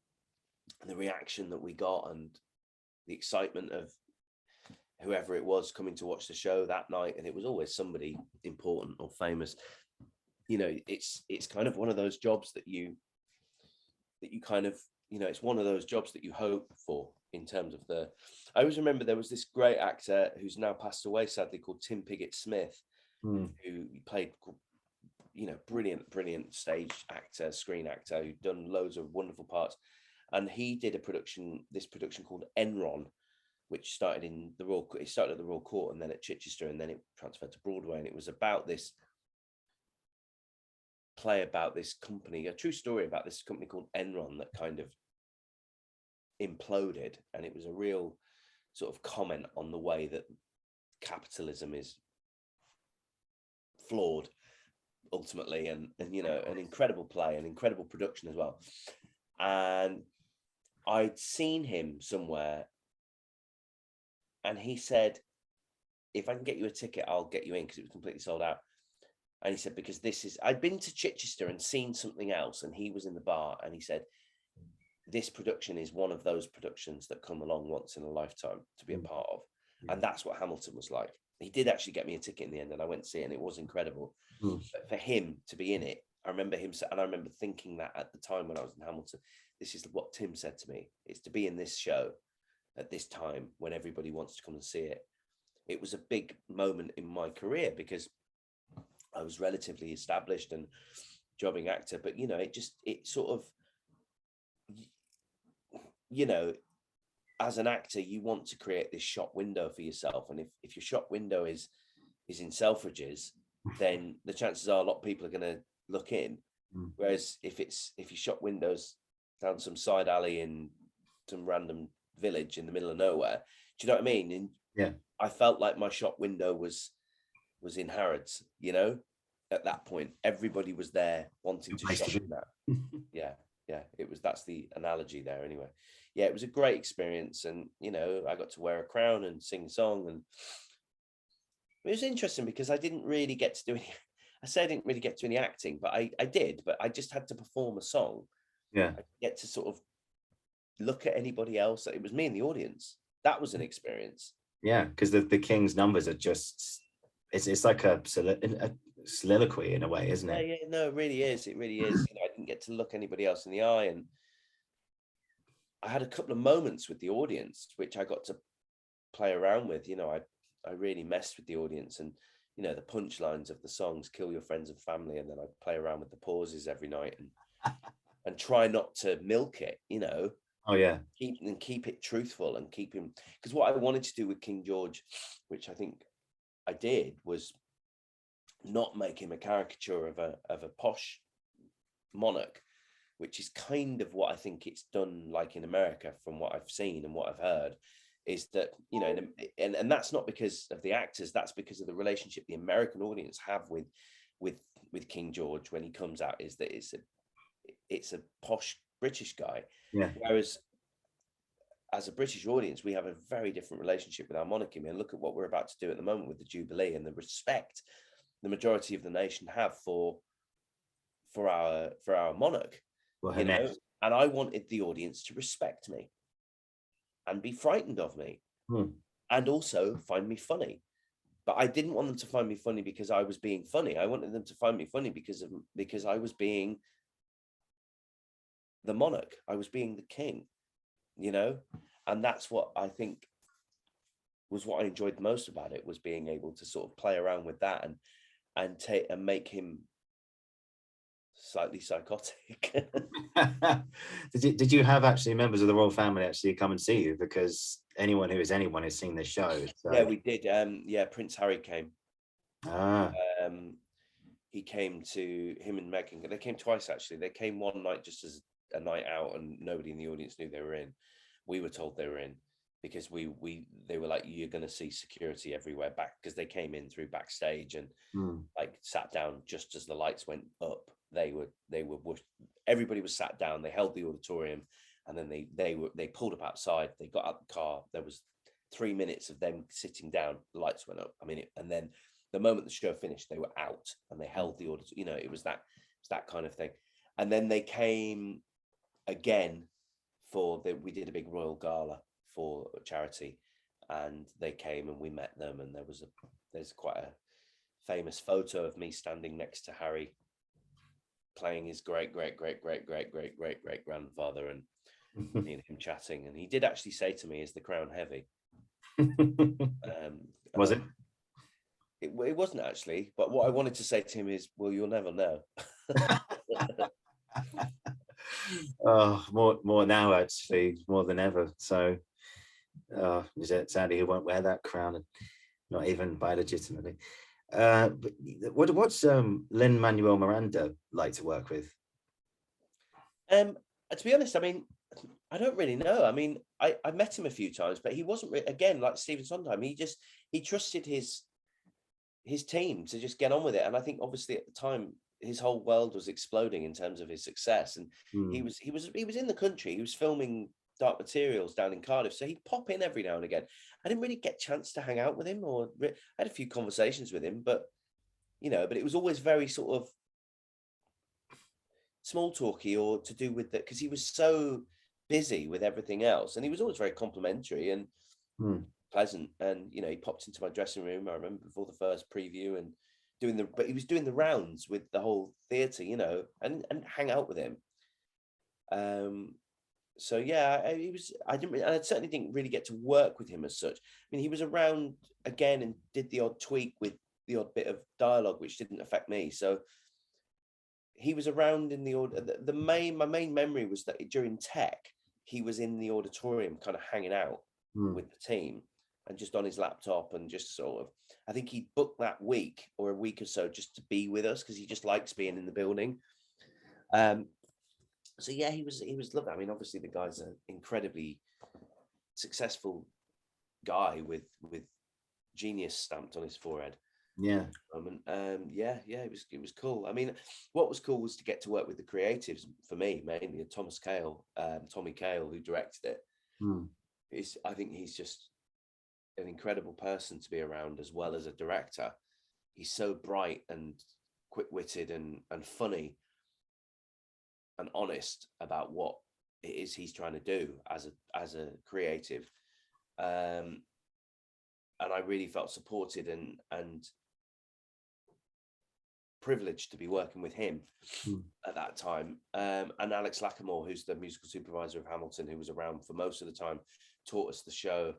Speaker 2: the reaction that we got, and the excitement of whoever it was coming to watch the show that night. And it was always somebody important or famous. You know, it's kind of one of those jobs that you kind of, you know, it's one of those jobs that you hope for, in terms of the, I always remember there was this great actor who's now passed away, sadly, called Tim Pigott-Smith, who played, you know, brilliant stage actor, screen actor, who'd done loads of wonderful parts. And he did this production called Enron, which started at the Royal Court and then at Chichester, and then it transferred to Broadway. And it was about this play about this company, a true story about this company called Enron that kind of imploded. And it was a real sort of comment on the way that capitalism is flawed ultimately, and you know, an incredible play, an incredible production as well. And I'd seen him somewhere, and he said, if I can get you a ticket, I'll get you in, because it was completely sold out. And he said, because I'd been to Chichester and seen something else, and he was in the bar, and he said, this production is one of those productions that come along once in a lifetime to be a part of. And that's what Hamilton was like. He did actually get me a ticket in the end, and I went to see it, and it was incredible. But for him to be in it, I remember thinking that at the time when I was in Hamilton, this is what Tim said to me, it's to be in this show at this time when everybody wants to come and see it. It was a big moment in my career, because I was relatively established and jobbing actor, but you know, it sort of, you know, as an actor, you want to create this shop window for yourself. And if your shop window is in Selfridges, then the chances are a lot of people are going to look in. Whereas if your shop window's down some side alley in some random village in the middle of nowhere, do you know what I mean? And
Speaker 1: yeah, I
Speaker 2: felt like my shop window was in Harrods, you know, at that point. Everybody was there wanting to shop in that. Yeah, that's the analogy there anyway. Yeah, it was a great experience. And, you know, I got to wear a crown and sing a song, and it was interesting because I didn't really get to do any, I say I didn't really get to any acting, but I did, but I just had to perform a song.
Speaker 1: Yeah.
Speaker 2: I get to sort of look at anybody else. It was me in the audience. That was an experience.
Speaker 1: Yeah, because the King's numbers are just, it's like a soliloquy in a way, isn't it?
Speaker 2: Yeah, no, it really is. It really is. You know, I didn't get to look anybody else in the eye, and I had a couple of moments with the audience, which I got to play around with. You know, I really messed with the audience, and, you know, the punchlines of the songs, kill your friends and family. And then I'd play around with the pauses every night and try not to milk it, you know.
Speaker 1: Oh yeah.
Speaker 2: Keep it truthful, and keep him, because what I wanted to do with King George, which I think I did, was not make him a caricature of a posh monarch, which is kind of what I think it's done like in America, from what I've seen and what I've heard, is that, you know, and that's not because of the actors, that's because of the relationship the American audience have with King George when he comes out, is that it's a posh British guy.
Speaker 1: Yeah.
Speaker 2: Whereas as a British audience, we have a very different relationship with our monarchy. I mean, look at what we're about to do at the moment with the Jubilee, and the respect the majority of the nation have for our monarch.
Speaker 1: Well,
Speaker 2: you know, and I wanted the audience to respect me and be frightened of me, and also find me funny. But I didn't want them to find me funny because I was being funny. I wanted them to find me funny because I was being the monarch. I was being the king, you know, and that's what I think was what I enjoyed the most about it, was being able to sort of play around with that and make him slightly psychotic.
Speaker 1: Did you have actually members of the royal family actually come and see you? Because anyone who is anyone has seen this show. So.
Speaker 2: Yeah, we did. Prince Harry came. He came to, him and Meghan. They came twice actually. They came one night just as a night out, and nobody in the audience knew they were in. We were told they were in because they were like, you're going to see security everywhere back, because they came in through backstage and like sat down just as the lights went up they were everybody was sat down. They held the auditorium, and then they pulled up outside. They got out the car. There was 3 minutes of them sitting down. The lights went up. I mean, and then the moment the show finished, they were out and they held the auditorium. You know, it was that kind of thing. And then they came again we did a big royal gala for charity, and they came and we met them, and there's quite a famous photo of me standing next to Harry playing his great grandfather, and me and him chatting. And he did actually say to me, "Is the crown heavy?"
Speaker 1: Was it?
Speaker 2: It wasn't actually, but what I wanted to say to him is, well, you'll never know.
Speaker 1: Oh, more now, actually, more than ever. So sadly he won't wear that crown, not even by legitimately. But what's Lin-Manuel Miranda like to work with?
Speaker 2: To be honest, I mean, I don't really know. I mean, I met him a few times, but he wasn't again, like Stephen Sondheim. He trusted his team to just get on with it. And I think obviously at the time his whole world was exploding in terms of his success, and he was in the country. He was filming Dark Materials down in Cardiff, so he'd pop in every now and again. I didn't really get a chance to hang out with him, or I had a few conversations with him, but it was always very sort of small talky, or to do with that, because he was so busy with everything else, and he was always very complimentary and pleasant. And he popped into my dressing room, I remember, before the first preview, and but he was doing the rounds with the whole theatre, and hang out with him. So yeah, I certainly didn't really get to work with him as such. I mean, he was around again and did the odd tweak with the odd bit of dialogue, which didn't affect me. So he was around in the order. My main memory was that during Tech, he was in the auditorium, kind of hanging out with the team, and just on his laptop, and just sort of, I think he booked that week or a week or so just to be with us, because he just likes being in the building. So yeah, he was lovely. I mean, obviously the guy's an incredibly successful guy with genius stamped on his forehead.
Speaker 1: Yeah.
Speaker 2: It was cool. I mean, what was cool was to get to work with the creatives, for me mainly, Tommy Cale, who directed it. I think he's just an incredible person to be around, as well as a director. He's so bright and quick-witted and funny and honest about what it is he's trying to do as a creative. And I really felt supported and privileged to be working with him at that time. And Alex Lackamore, who's the musical supervisor of Hamilton, who was around for most of the time, taught us the show.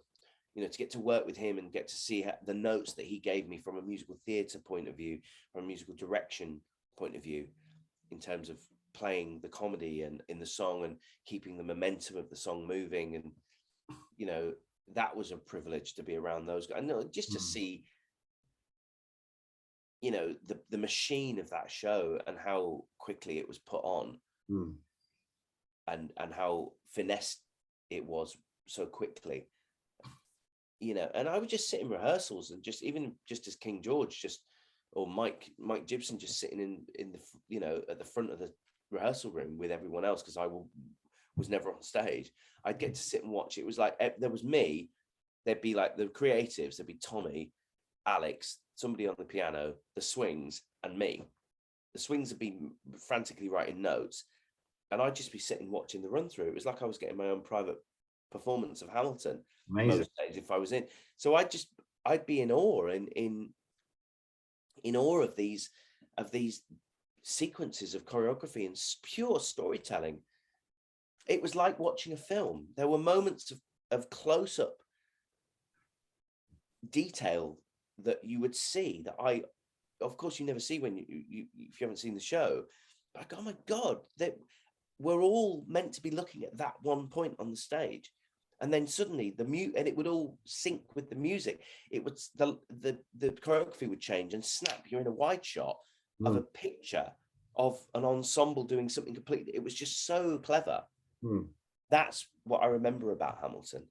Speaker 2: To get to work with him and get to see the notes that he gave me from a musical theatre point of view, from a musical direction point of view, in terms of playing the comedy and in the song and keeping the momentum of the song moving. And, that was a privilege to be around those guys. And just to see, the machine of that show and how quickly it was put on, and how finessed it was so quickly. And I would just sit in rehearsals, and just as King George, or Mike Jibson, just sitting in the at the front of the rehearsal room with everyone else, because I was never on stage. I'd get to sit and watch. It was like there was me. There'd be like the creatives. There'd be Tommy, Alex, somebody on the piano, the swings, and me. The swings would be frantically writing notes, and I'd just be sitting watching the run through. It was like I was getting my own private performance of Hamilton.
Speaker 1: Amazing.
Speaker 2: Most days if I was in. So I'd be in awe in awe of these sequences of choreography and pure storytelling. It was like watching a film. There were moments of close-up detail that you would see that of course you never see when you if you haven't seen the show. But I go, oh my God, we're all meant to be looking at that one point on the stage. And then suddenly and it would all sync with the music. It would the choreography would change and snap. You're in a wide shot of a picture of an ensemble doing something completely. It was just so clever. That's what I remember about Hamilton.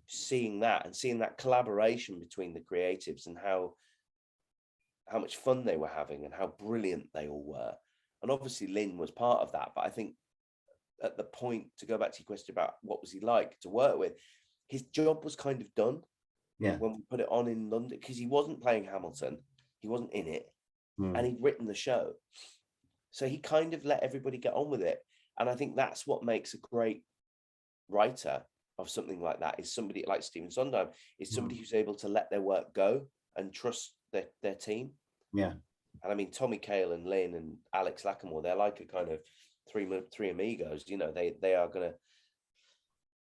Speaker 2: Seeing that and seeing that collaboration between the creatives, and how how much fun they were having and how brilliant they all were. And obviously Lin was part of that. But I think at the point, to go back to your question about what was he like to work with, his job was kind of done when we put it on in London, because he wasn't playing Hamilton, he wasn't in it, and he'd written the show. So he kind of let everybody get on with it. And I think that's what makes a great writer of something like that, is somebody like Stephen Sondheim, is somebody who's able to let their work go and trust their team.
Speaker 1: Yeah.
Speaker 2: And I mean, Tommy Kail and Lin and Alex Lacamoire, they're like a kind of three amigos. You know, they are going to,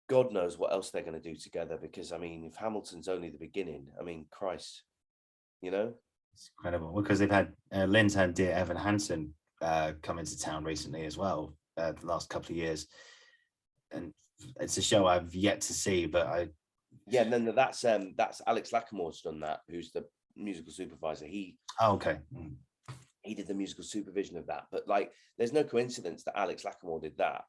Speaker 2: God knows what else they're going to do together, because I mean, if Hamilton's only the beginning, I mean, Christ, you know,
Speaker 1: it's incredible, because they've had Lynn's had Dear Evan Hansen come into town recently as well, the last couple of years, and it's a show I've yet to see, but
Speaker 2: and then that's Alex Lacamoore's done that, who's the musical supervisor. He did the musical supervision of that. But like, there's no coincidence that Alex Lacamoire did that.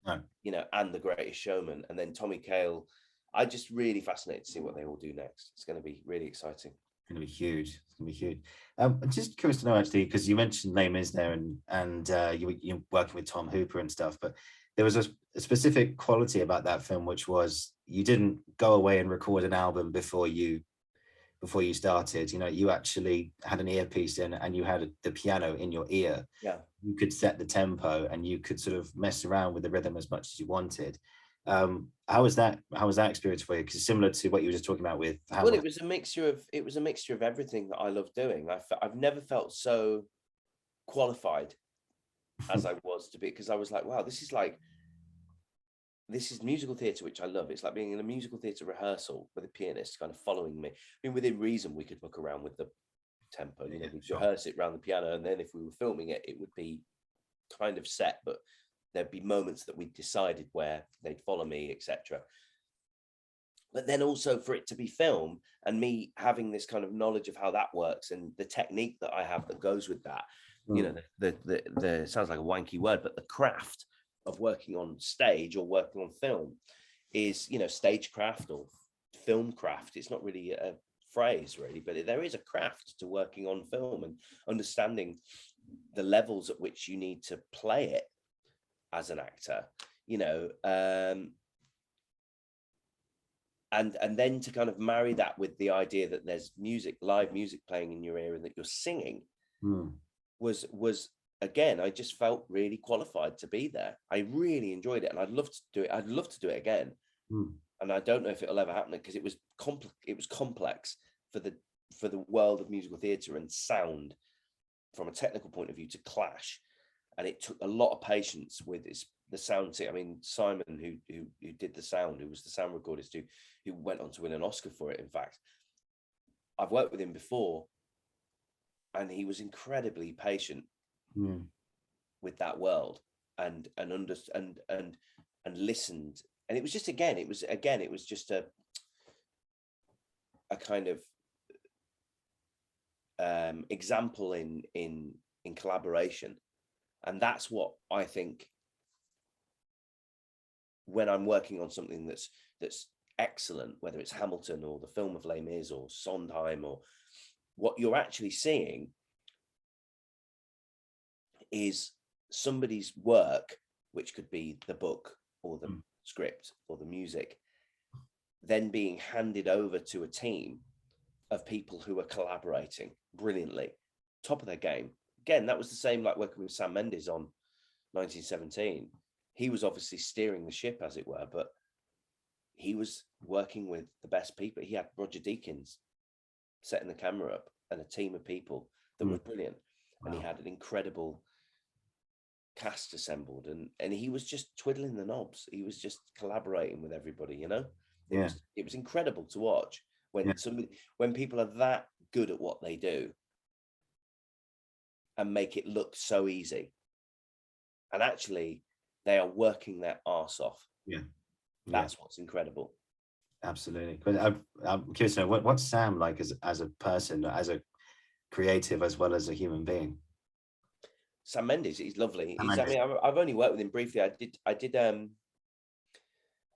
Speaker 1: No.
Speaker 2: You know, and The Greatest Showman, and then Tommy Kail. I just really fascinated to see what they all do next. It's going to be really exciting.
Speaker 1: It's going to be huge. It's going to be huge. I'm just curious to know, actually, because you mentioned Les Mis there, and you're working with Tom Hooper and stuff, but there was a specific quality about that film, which was you didn't go away and record an album before you started. You know, you actually had an earpiece in and you had the piano in your ear.
Speaker 2: Yeah.
Speaker 1: You could set the tempo and you could sort of mess around with the rhythm as much as you wanted. How was that experience for you? Because similar to what you were just talking about with
Speaker 2: Well, it was a mixture of everything that I love doing. I've never felt so qualified as I was to be, because I was like, wow, this is musical theatre, which I love. It's like being in a musical theatre rehearsal with a pianist kind of following me. I mean, within reason, we could muck around with the tempo, you know, we'd rehearse it around the piano, and then if we were filming it, it would be kind of set, but there'd be moments that we decided where they'd follow me, etc. But then also for it to be filmed, and me having this kind of knowledge of how that works and the technique that I have that goes with that, you know, the sounds like a wanky word, but the craft of working on stage or working on film is, you know, stagecraft or film craft. It's not really a phrase really, but there is a craft to working on film and understanding the levels at which you need to play it as an actor, you know, and then to kind of marry that with the idea that there's live music playing in your ear and that you're singing was again, I just felt really qualified to be there. I really enjoyed it, and I'd love to do it. I'd love to do it again. And I don't know if it'll ever happen, because it was complex for the world of musical theatre and sound from a technical point of view to clash. And it took a lot of patience with the sound team. I mean, Simon, who did the sound, who was the sound recordist, who went on to win an Oscar for it. In fact, I've worked with him before, and he was incredibly patient with that world and understood and listened. And it was just it was just a kind of example in collaboration. And that's what I think, when I'm working on something that's excellent, whether it's Hamilton or the film of Les Mis or Sondheim, or what you're actually seeing is somebody's work, which could be the book or the script or the music, then being handed over to a team of people who are collaborating brilliantly, top of their game. Again, that was the same like working with Sam Mendes on 1917. He was obviously steering the ship, as it were, but he was working with the best people. He had Roger Deakins setting the camera up and a team of people that were brilliant. Wow. And he had an incredible cast assembled, and he was just twiddling the knobs. He was just collaborating with everybody, you know? It was incredible to watch when people are that good at what they do and make it look so easy. And actually, they are working their arse off. That's what's incredible.
Speaker 1: Absolutely. But I'm curious to know, what's Sam like as a person, as a creative, as well as a human being?
Speaker 2: Sam Mendes, he's lovely. I mean, I've only worked with him briefly. I did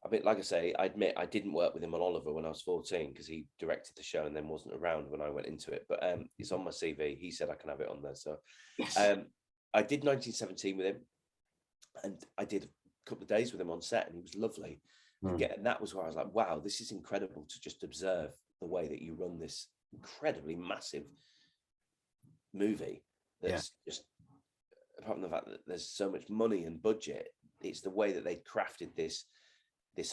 Speaker 2: I mean, like I say, I admit I didn't work with him on Oliver when I was 14 because he directed the show and then wasn't around when I went into it. But it's on my CV. He said I can have it on there. So
Speaker 1: Yes.
Speaker 2: I did 1917 with him, and I did a couple of days with him on set, and he was lovely. Again, and that was where I was like, wow, this is incredible to just observe the way that you run this incredibly massive movie. That's just, apart from the fact that there's so much money and budget, it's the way that they crafted this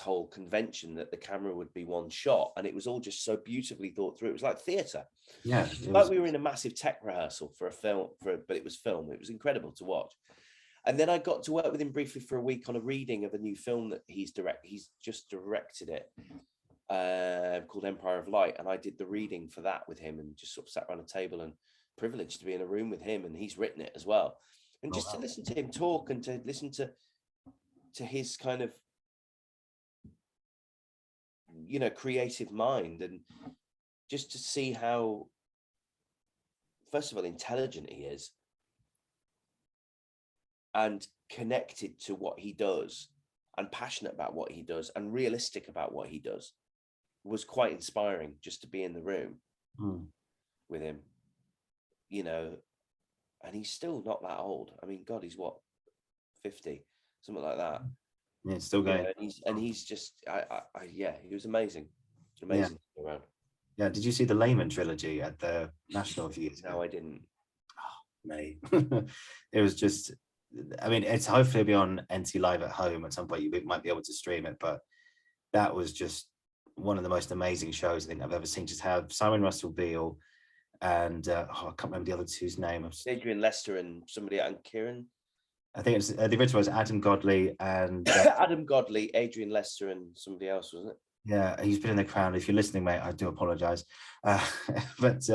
Speaker 2: whole convention, that the camera would be one shot, and it was all just so beautifully thought through. It was like theatre.
Speaker 1: Yeah,
Speaker 2: like we were in a massive tech rehearsal for a film, but it was film. It was incredible to watch. And then I got to work with him briefly for a week on a reading of a new film that he's just directed it, called Empire of Light, and I did the reading for that with him, and just sort of sat around a table, and privileged to be in a room with him, and he's written it as well, and just to listen to him talk, and to listen to his kind of, you know, creative mind, and just to see how, first of all, intelligent he is and connected to what he does and passionate about what he does and realistic about what he does, was quite inspiring, just to be in the room with him, you know. And he's still not that old. I mean, God, he's what, 50, something like that.
Speaker 1: Yeah, it's still going.
Speaker 2: Yeah, and he's just, yeah, he was amazing. Amazing around.
Speaker 1: Yeah, did you see the Layman trilogy at the National a few years ago?
Speaker 2: No, I didn't.
Speaker 1: Oh, mate. It was just, I mean, it's hopefully be on NT Live at home at some point. You might be able to stream it, but that was just one of the most amazing shows I think I've ever seen. Just have Simon Russell Beale and I can't remember the other two's name.
Speaker 2: Adrian Lester and somebody, and Kieran.
Speaker 1: I think it's the original was Adam Godley and
Speaker 2: Adam Godley, Adrian Lester, and somebody else, wasn't it?
Speaker 1: Yeah, he's been in the Crown. If you're listening, mate, I do apologize. But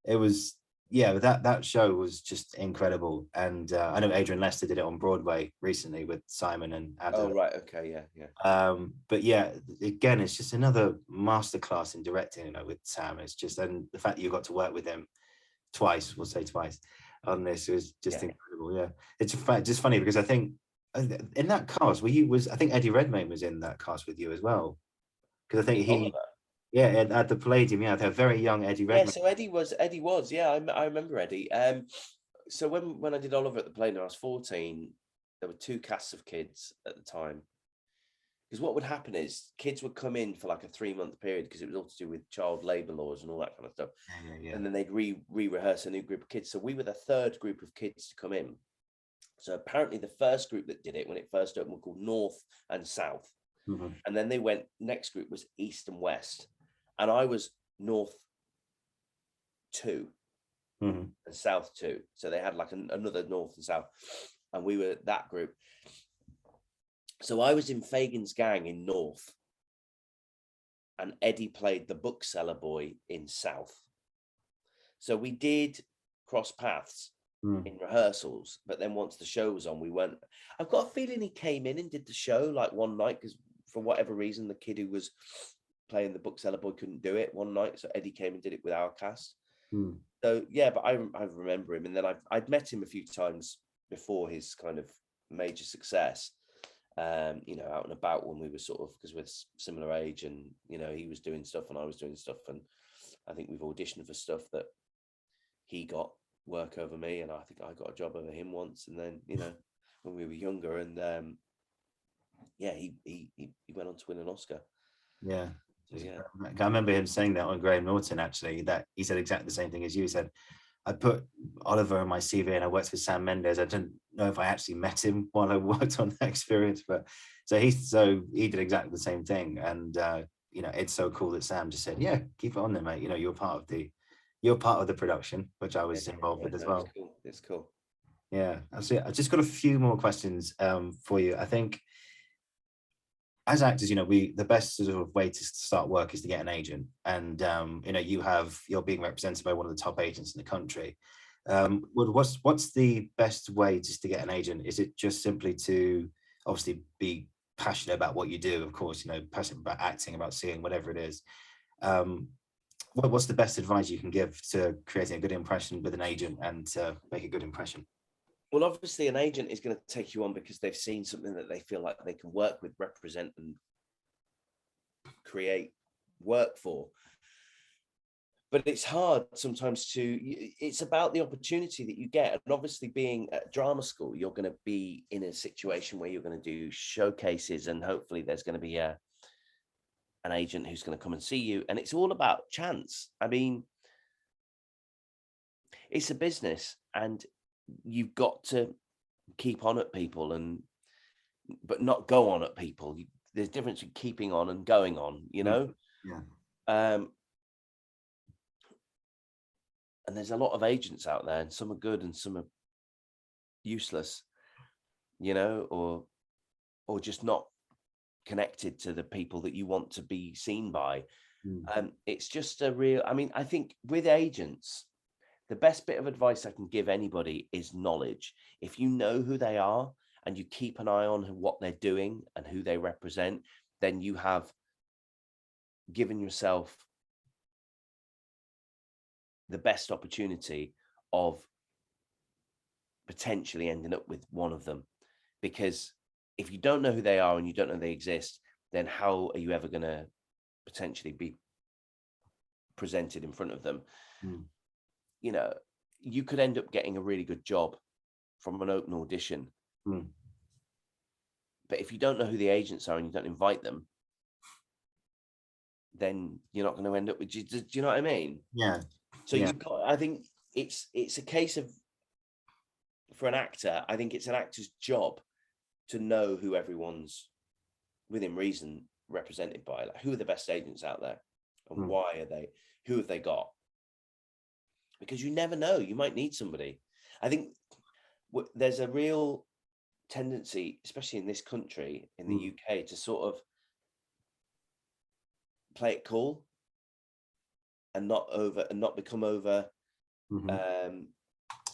Speaker 1: it was, yeah, that show was just incredible. And I know Adrian Lester did it on Broadway recently with Simon and Adam.
Speaker 2: Oh, right. Okay. Yeah.
Speaker 1: But yeah, again, it's just another masterclass in directing, you know, with Sam. It's just, and the fact that you got to work with him twice, we'll say twice, on this was just incredible. Yeah. It's just funny because I think in that cast, I think Eddie Redmayne was in that cast with you as well. Because I think at the Palladium, they have very young Eddie Redmayne.
Speaker 2: Yeah, so Eddie was, yeah, I remember Eddie. So when I did Oliver at the Palladium, I was 14. There were 2 casts of kids at the time. Because what would happen is kids would come in for like a 3-month period, because it was all to do with child labour laws and all that kind of stuff. Yeah. And then they'd re-rehearse a new group of kids. So we were the 3rd group of kids to come in. So apparently the first group that did it when it first opened were called North and South. Mm-hmm. And then they went, next group was East and West. And I was North 2 and South 2. So they had like another North and South. And we were that group. So I was in Fagin's gang in North. And Eddie played the bookseller boy in South. So we did cross paths in rehearsals. But then once the show was on, we weren't. I've got a feeling he came in and did the show like one night, because for whatever reason, the kid who was playing the bookseller boy couldn't do it one night. So Eddie came and did it with our cast. So, yeah, but I remember him. And then I'd met him a few times before his kind of major success, you know, out and about when we were sort of, because we're similar age, and, you know, he was doing stuff and I was doing stuff. And I think we've auditioned for stuff that he got work over me. And I think I got a job over him once. And then, you know, when we were younger, and yeah, he went on to win an Oscar.
Speaker 1: Yeah. I remember him saying that on Graham Norton, actually, that he said exactly the same thing as you. He said, I put Oliver on my CV and I worked with Sam Mendes. I didn't know if I actually met him while I worked on that experience, but so he did exactly the same thing. And you know, it's so cool that Sam just said, yeah, keep it on there, mate. You know, you're part of the production, which I was involved with as well.
Speaker 2: It's cool.
Speaker 1: Yeah, absolutely. I just got a few more questions for you. I think as actors, you know, the best sort of way to start work is to get an agent, and you know, you're being represented by one of the top agents in the country. What's the best way just to get an agent? Is it just simply to obviously be passionate about what you do? Of course, you know, passionate about acting, about seeing, whatever it is. What's the best advice you can give to creating a good impression with an agent and to make a good impression?
Speaker 2: Well, obviously, an agent is going to take you on because they've seen something that they feel like they can work with, represent, and create work for. But it's hard sometimes it's about the opportunity that you get. And obviously being at drama school, you're going to be in a situation where you're going to do showcases, and hopefully there's going to be an agent who's going to come and see you. And it's all about chance. I mean, it's a business, and you've got to keep on at people, but not go on at people. There's a difference in keeping on and going on, you know?
Speaker 1: Yeah.
Speaker 2: And there's a lot of agents out there, and some are good and some are useless, you know, or just not connected to the people that you want to be seen by. It's just I think with agents, the best bit of advice I can give anybody is knowledge. If you know who they are and you keep an eye on what they're doing and who they represent, then you have given yourself the best opportunity of potentially ending up with one of them. Because if you don't know who they are and you don't know they exist, then how are you ever going to potentially be presented in front of them? You know, you could end up getting a really good job from an open audition. But if you don't know who the agents are and you don't invite them, then you're not going to end up with, do you know what I mean?
Speaker 1: Yeah.
Speaker 2: So I think it's a case of, for an actor, I think it's an actor's job to know who everyone's within reason represented by. Like, who are the best agents out there, and why are they? Who have they got? Because you never know, you might need somebody. I think there's a real tendency, especially in this country, in the UK, to sort of play it cool and not become over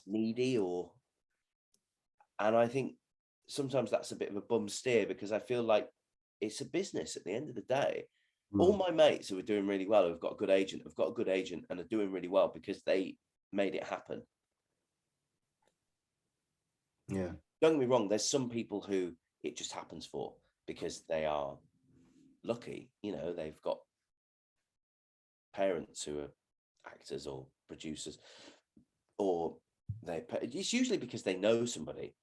Speaker 2: needy, and I think sometimes that's a bit of a bum steer, because I feel like it's a business at the end of the day. All my mates who are doing really well, who've got a good agent, and are doing really well because they made it happen.
Speaker 1: Yeah.
Speaker 2: Don't get me wrong, there's some people who it just happens for because they are lucky, you know, they've got parents who are actors or producers, or it's usually because they know somebody.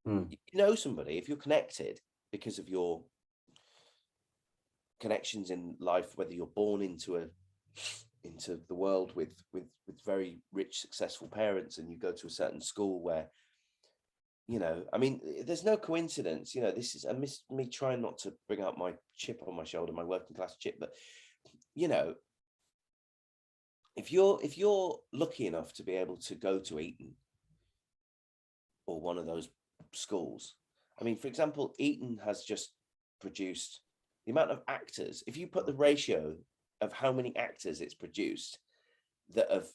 Speaker 2: You know somebody, if you're connected because of your connections in life, whether you're born into the world with very rich, successful parents, and you go to a certain school where, you know, I mean, there's no coincidence, you know, this is me trying not to bring out my chip on my shoulder, my working class chip, but, you know, if you're lucky enough to be able to go to Eton or one of those schools, I mean, for example, Eton has just produced the amount of actors. If you put the ratio of how many actors it's produced that have,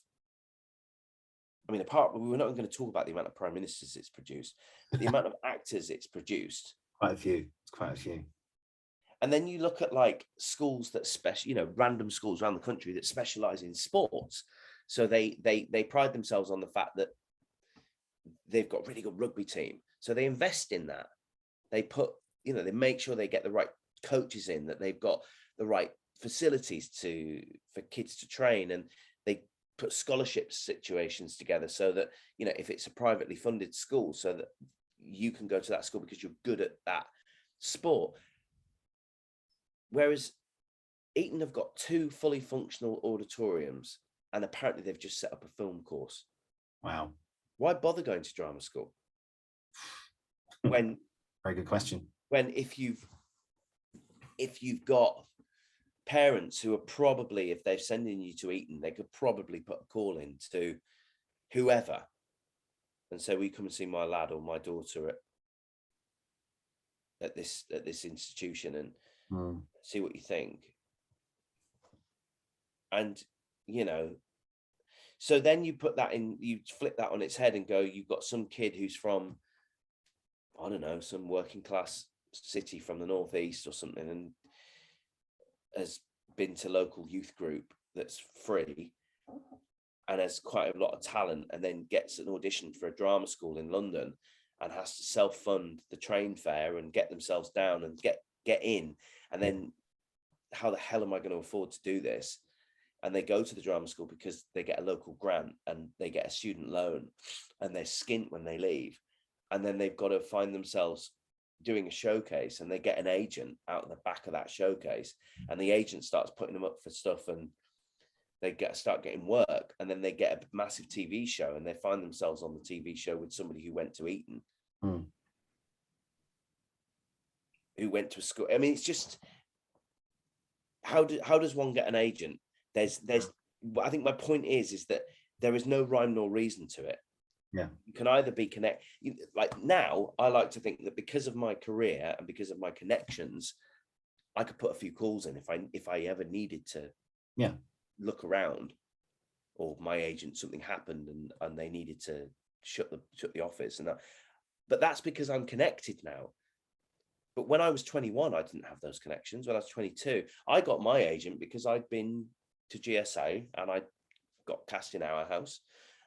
Speaker 2: I mean, we're not going to talk about the amount of prime ministers it's produced, but the amount of actors it's produced.
Speaker 1: Quite a few. It's quite a few.
Speaker 2: And then you look at like schools that random schools around the country that specialize in sports. So they pride themselves on the fact that they've got a really good rugby team. So they invest in that. They put, you know, they make sure they get the right coaches in, that they've got the right facilities for kids to train, and they put scholarship situations together so that, you know, if it's a privately funded school, so that you can go to that school because you're good at that sport. Whereas Eton have got 2 fully functional auditoriums, and apparently they've just set up a film course.
Speaker 1: Wow.
Speaker 2: Why bother going to drama school? When
Speaker 1: very good question.
Speaker 2: When if you've got parents who are probably, if they're sending you to Eton, they could probably put a call in to whoever and say, "Will you come and see my lad or my daughter at this institution and see what you think?" And, you know, so then you put that in, you flip that on its head and go, you've got some kid who's from, I don't know, some working class city from the northeast or something, and has been to local youth group that's free and has quite a lot of talent, and then gets an audition for a drama school in London and has to self-fund the train fare and get themselves down and get in, and then how the hell am I going to afford to do this? And they go to the drama school because they get a local grant and they get a student loan, and they're skint when they leave. And then they've got to find themselves doing a showcase, and they get an agent out of the back of that showcase, and the agent starts putting them up for stuff, and they start getting work, and then they get a massive TV show, and they find themselves on the TV show with somebody who went to Eton, who went to a school. I mean, it's just, how does one get an agent? There's I think my point is that there is no rhyme nor reason to it.
Speaker 1: Yeah,
Speaker 2: you can either be like now, I like to think that because of my career and because of my connections, I could put a few calls in if I ever needed to look around, or my agent, something happened and they needed to shut the office and that. But that's because I'm connected now. But when I was 21, I didn't have those connections. When I was 22, I got my agent because I'd been to GSA and I got cast in Our House,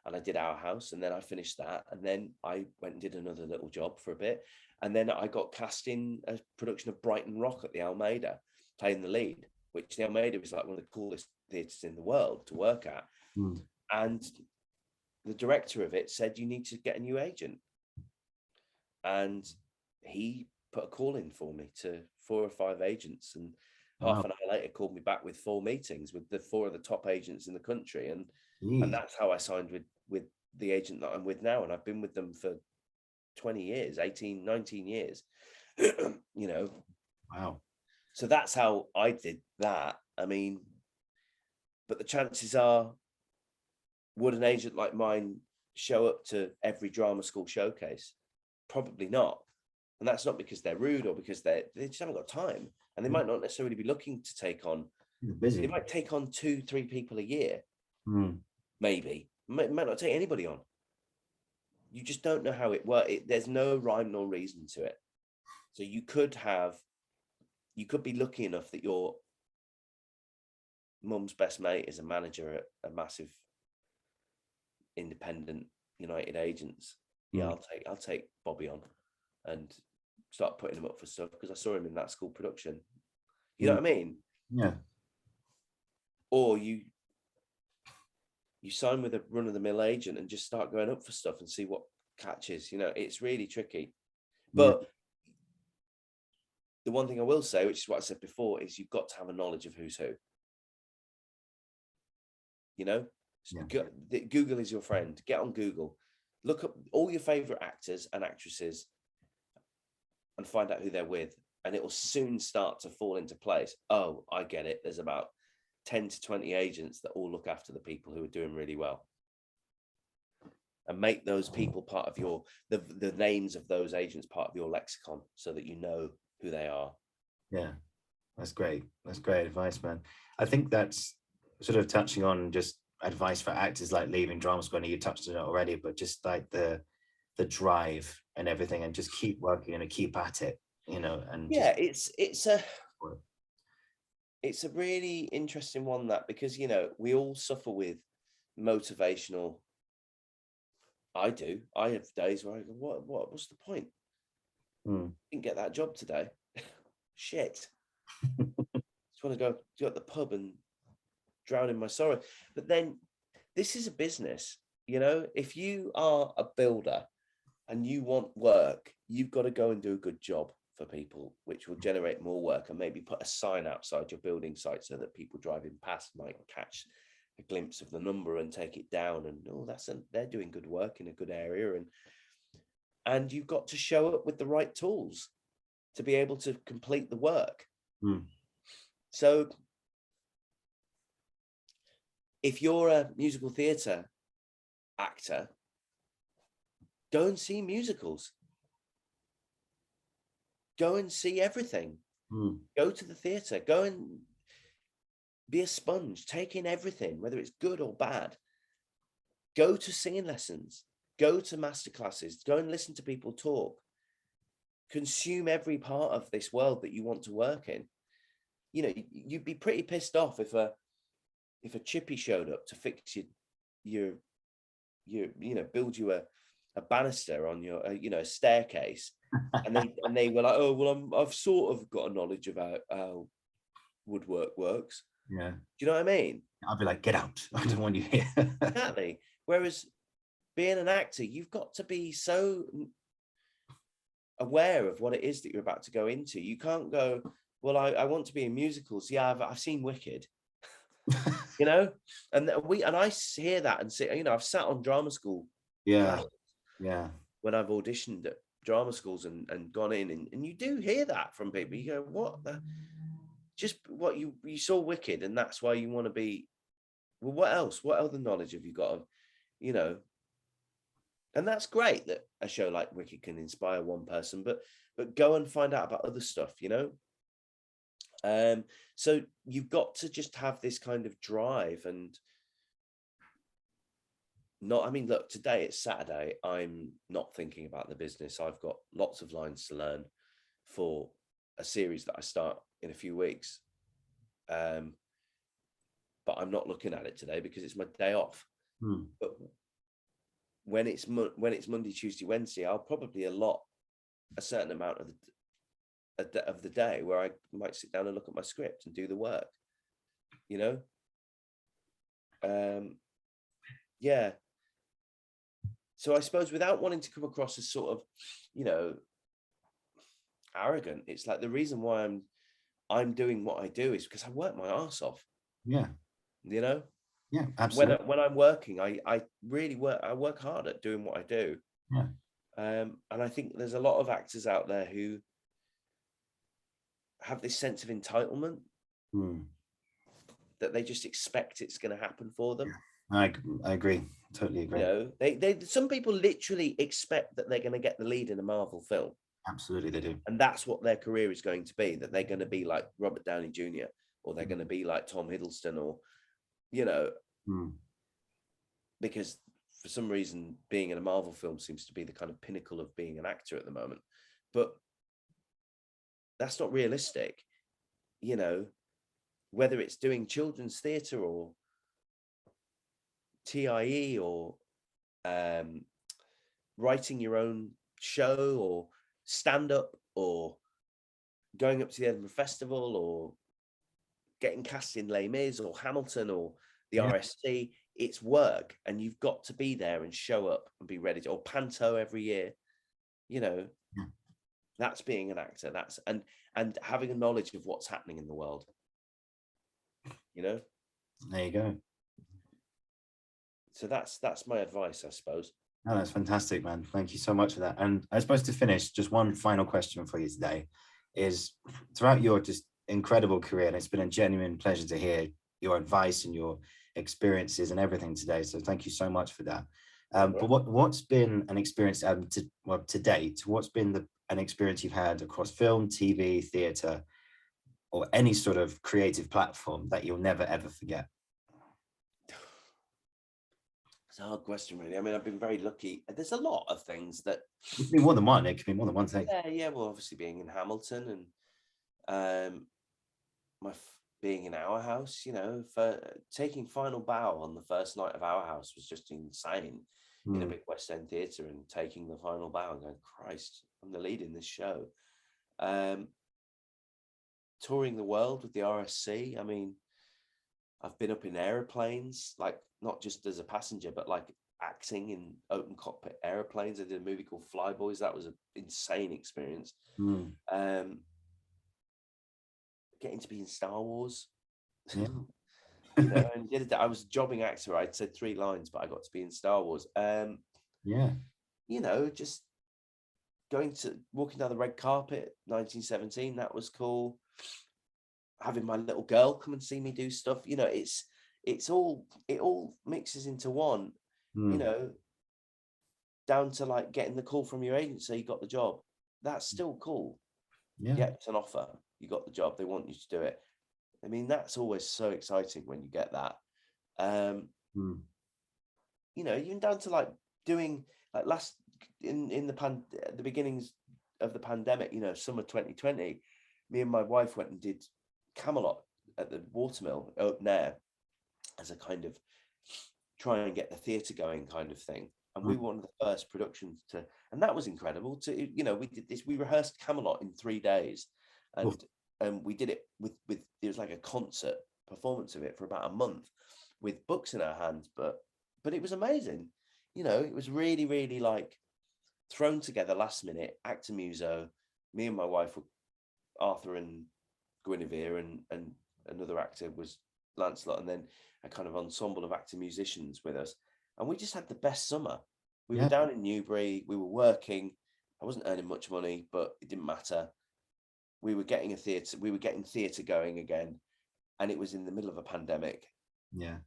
Speaker 2: and I did Our House, and then I finished that, and then I went and did another little job for a bit, and then I got cast in a production of Brighton Rock at the Almeida, playing the lead, which the Almeida was like one of the coolest theatres in the world to work at. And the director of it said, you need to get a new agent. And he put a call in for me to 4 or 5 agents, and half an hour later called me back with 4 meetings with the 4 of the top agents in the country. And that's how I signed with the agent that I'm with now. And I've been with them for 20 years, 18, 19 years, you know.
Speaker 1: Wow.
Speaker 2: So that's how I did that. I mean, but the chances are, would an agent like mine show up to every drama school showcase? Probably not. And that's not because they're rude or because they just haven't got time. And they might not necessarily be looking to take on,
Speaker 1: busy.
Speaker 2: They might take on 2-3 people a year. Maybe. Might not take anybody on. You just don't know how it works. There's no rhyme nor reason to it. So you could be lucky enough that your mum's best mate is a manager at a massive independent United Agents. Yeah, I'll take Bobby on and start putting him up for stuff because I saw him in that school production. You know what I mean?
Speaker 1: Yeah.
Speaker 2: Or you sign with a run-of-the-mill agent and just start going up for stuff and see what catches. It's really tricky. But the one thing I will say, which is what I said before, is you've got to have a knowledge of who's who. Google is your friend. Get on Google, look up all your favorite actors and actresses and find out who they're with, and it will soon start to fall into place. Oh, I get it. There's about 10 to 20 agents that all look after the people who are doing really well, and make those people part of your the names of those agents part of your lexicon so that you know who they are.
Speaker 1: Yeah, that's great. That's great advice, man. I think that's sort of touching on just advice for actors like leaving drama school. And you touched on it already, but just like the drive and everything, and just keep working and keep at it, and
Speaker 2: it's a really interesting one, that, because we all suffer with motivational. I have days where I go, what's the point? Didn't get that job today. Shit. Just want to go at the pub and drown in my sorrow. But then this is a business. If you are a builder and you want work, you've got to go and do a good job for people, which will generate more work, and maybe put a sign outside your building site so that people driving past might catch a glimpse of the number and take it down, and they're doing good work in a good area, and you've got to show up with the right tools to be able to complete the work. So if you're a musical theatre actor, go and see musicals. Go and see everything. Go to the theatre. Go and be a sponge. Take in everything, whether it's good or bad. Go to singing lessons. Go to masterclasses. Go and listen to people talk. Consume every part of this world that you want to work in. You'd be pretty pissed off if a chippy showed up to fix your build you a banister on your a staircase, and they were like, oh well, I've sort of got a knowledge about how woodwork works.
Speaker 1: Yeah.
Speaker 2: Do you know what I mean?
Speaker 1: I'd be like, get out. I don't want you here.
Speaker 2: Exactly. Whereas being an actor, you've got to be so aware of what it is that you're about to go into. You can't go, well, I want to be in musicals. Yeah, I've seen Wicked, you know, and I hear that and say, you know, I've sat on drama school
Speaker 1: Yeah. Yeah.
Speaker 2: when I've auditioned at drama schools and gone in, and you do hear that from people. You go, what the, just what you saw Wicked, and that's why you want to be. Well, what else? What other knowledge have you got of, you know? And that's great that a show like Wicked can inspire one person, but go and find out about other stuff, you know? So you've got to just have this kind of drive and not, I mean, look, today it's Saturday. I'm not thinking about the business. I've got lots of lines to learn for a series that I start in a few weeks. But I'm not looking at it today because it's my day off. But when it's Monday, Tuesday, Wednesday, I'll probably allot a certain amount of the day where I might sit down and look at my script and do the work, you know? Yeah. So I suppose without wanting to come across as sort of, you know, arrogant, it's like the reason why I'm doing what I do is because I work my arse off.
Speaker 1: Yeah.
Speaker 2: You know?
Speaker 1: Yeah, absolutely.
Speaker 2: When I'm working, I really work. I work hard at doing what I do.
Speaker 1: Yeah.
Speaker 2: And I think there's a lot of actors out there who have this sense of entitlement that they just expect it's going to happen for them.
Speaker 1: I agree. Totally agree.
Speaker 2: You know, they some people literally expect that they're going to get the lead in a Marvel film.
Speaker 1: Absolutely, they do.
Speaker 2: And that's what their career is going to be, that they're going to be like Robert Downey Jr. or they're going to be like Tom Hiddleston or, you know, because for some reason being in a Marvel film seems to be the kind of pinnacle of being an actor at the moment. But that's not realistic, you know, whether it's doing children's theatre or TIE or writing your own show or stand-up or going up to the Edinburgh Festival or getting cast in Les Mis or Hamilton or the RSC. It's work, and you've got to be there and show up and be ready to, or Panto every year, you know. That's being an actor. That's and having a knowledge of what's happening in the world, you know.
Speaker 1: There you go.
Speaker 2: So that's my advice, I suppose.
Speaker 1: Oh, that's fantastic, man. Thank you so much for that. And I suppose to finish, just one final question for you today is, throughout your just incredible career, and it's been a genuine pleasure to hear your advice and your experiences and everything today. So thank you so much for that. But what's been an experience to date? What's been an experience you've had across film, TV, theatre, or any sort of creative platform that you'll never ever forget?
Speaker 2: It's a hard question, really. I mean, I've been very lucky. There's a lot of things that
Speaker 1: It could be more than one. It could be more than one thing.
Speaker 2: Yeah. Well, obviously being in Hamilton and being in Our House, you know, for taking final bow on the first night of Our House was just insane. In a big West End theatre and taking the final bow and going, Christ, I'm the lead in this show. Touring the world with the RSC. I mean, I've been up in aeroplanes, like not just as a passenger, but like acting in open cockpit aeroplanes. I did a movie called Flyboys. That was an insane experience. Getting to be in Star Wars. You know, and the other day, I was a jobbing actor. I'd said 3 lines, but I got to be in Star Wars. You know, just walking down the red carpet, 1917. That was cool. Having my little girl come and see me do stuff. You know, it all mixes into one. You know, down to like getting the call from your agent, so you got the job. That's still cool. Yeah, it's an offer. You got the job. They want you to do it. I mean, that's always so exciting when you get that. You know, even down to like doing like in the beginnings of the pandemic, you know, summer 2020, me and my wife went and did Camelot at the Watermill open air as a kind of try and get the theatre going kind of thing. And we were one of the first productions and that was incredible. We did this, we rehearsed Camelot in 3 days. And and we did it with it was like a concert performance of it for about a month with books in our hands, but it was amazing. You know, it was really, really like thrown together last minute, actor muso. Me and my wife were Arthur and Guinevere, and another actor was Lancelot, and then a kind of ensemble of actor musicians with us. And we just had the best summer. We were down in Newbury, we were working. I wasn't earning much money, but it didn't matter. We were getting theatre going again. And it was in the middle of a pandemic.
Speaker 1: Yeah.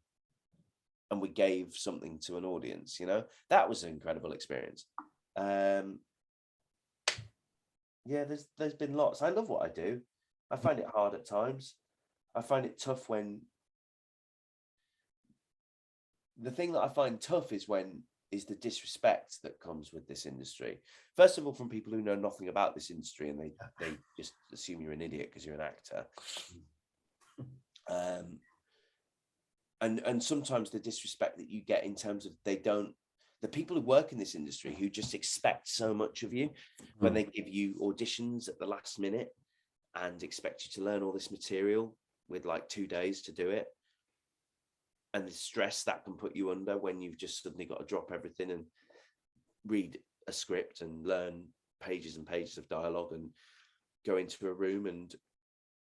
Speaker 2: And we gave something to an audience, you know. That was an incredible experience. Yeah, there's been lots. I love what I do. I find it hard at times. I find it tough when the thing that I find tough is the disrespect that comes with this industry. First of all, from people who know nothing about this industry, and they just assume you're an idiot because you're an actor. And sometimes the disrespect that you get in terms of the people who work in this industry who just expect so much of you when they give you auditions at the last minute and expect you to learn all this material with like 2 days to do it. And the stress that can put you under when you've just suddenly got to drop everything and read a script and learn pages and pages of dialogue and go into a room and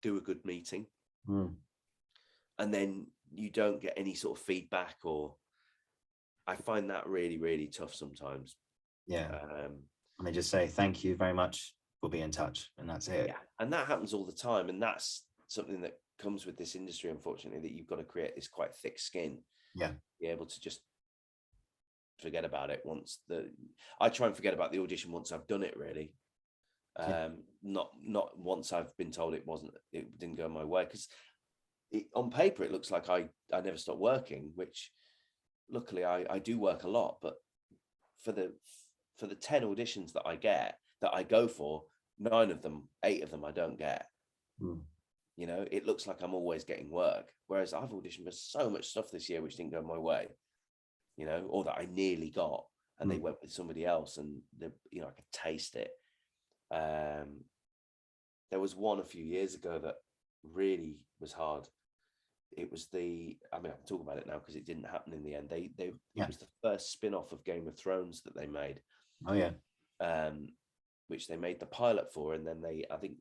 Speaker 2: do a good meeting. And then you don't get any sort of feedback, or I find that really, really tough sometimes.
Speaker 1: Yeah. And they just say, thank you very much, we'll be in touch, and that's it.
Speaker 2: Yeah. And that happens all the time. And that's something that comes with this industry, unfortunately, that you've got to create this quite thick skin.
Speaker 1: Yeah.
Speaker 2: Be able to just forget about it I try and forget about the audition once I've done it, really. Not once I've been told it didn't go my way, because on paper it looks like I never stop working, which luckily I do work a lot, but for the 10 auditions that I go for, 8 of them I don't get. You know, it looks like I'm always getting work, whereas I've auditioned for so much stuff this year which didn't go my way, you know, or that I nearly got, and they went with somebody else, and I could taste it. There was one a few years ago that really was hard. It was I can talk about it now because it didn't happen in the end. It was the first spin-off of Game of Thrones that they made.
Speaker 1: Oh yeah.
Speaker 2: Which they made the pilot for, and then I think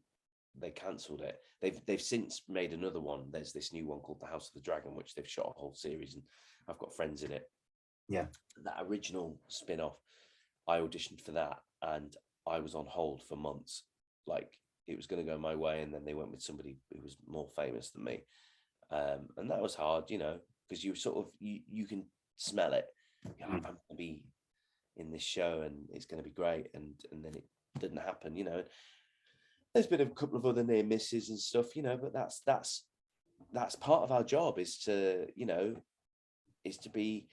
Speaker 2: they cancelled it. They've since made another one. There's this new one called The House of the Dragon, which they've shot a whole series, and I've got friends in it.
Speaker 1: Yeah.
Speaker 2: That original spin-off, I auditioned for that, and I was on hold for months. Like, it was going to go my way, and then they went with somebody who was more famous than me. And that was hard, you know, because you sort of you can smell it. I'm going to be in this show and it's going to be great, and then it didn't happen, you know. There's been a couple of other near misses and stuff, you know, but that's part of our job, is to be,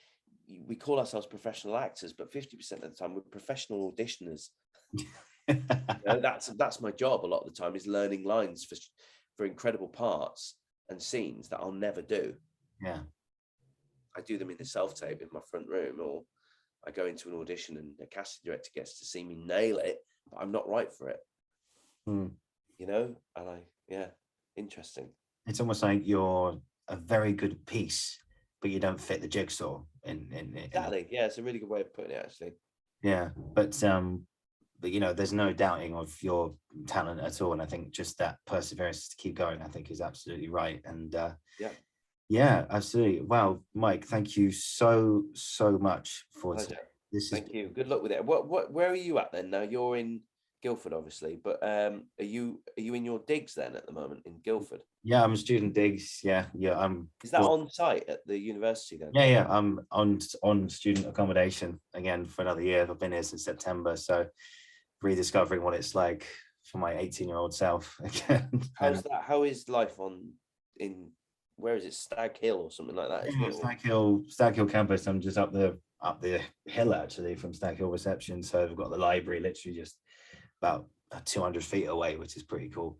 Speaker 2: we call ourselves professional actors, but 50% of the time we're professional auditioners. You know, that's my job a lot of the time, is learning lines for incredible parts and scenes that I'll never do.
Speaker 1: Yeah.
Speaker 2: I do them in the self-tape in my front room, or I go into an audition and the casting director gets to see me nail it, but I'm not right for it. You know, and interesting.
Speaker 1: It's almost like you're a very good piece, but you don't fit the jigsaw
Speaker 2: Exactly. Yeah, it's a really good way of putting it, actually.
Speaker 1: Yeah, but you know, there's no doubting of your talent at all, and I think just that perseverance to keep going, I think, is absolutely right. And yeah, absolutely. Wow, Mike, thank you so much for today.
Speaker 2: Thank you. Good luck with it. Where are you at then? Now you're in Guildford, obviously, but are you in your digs then at the moment in Guildford?
Speaker 1: Yeah, I'm student digs. Yeah.
Speaker 2: Is that on site at the university then?
Speaker 1: Yeah. I'm on student accommodation again for another year. I've been here since September, so rediscovering what it's like for my 18-year-old self again.
Speaker 2: How's that? How is life in where is it? Stag Hill or something like that?
Speaker 1: Yeah, Stag Hill campus. I'm just up the hill actually from Stag Hill reception. So we've got the library literally just about 200 feet away, which is pretty cool.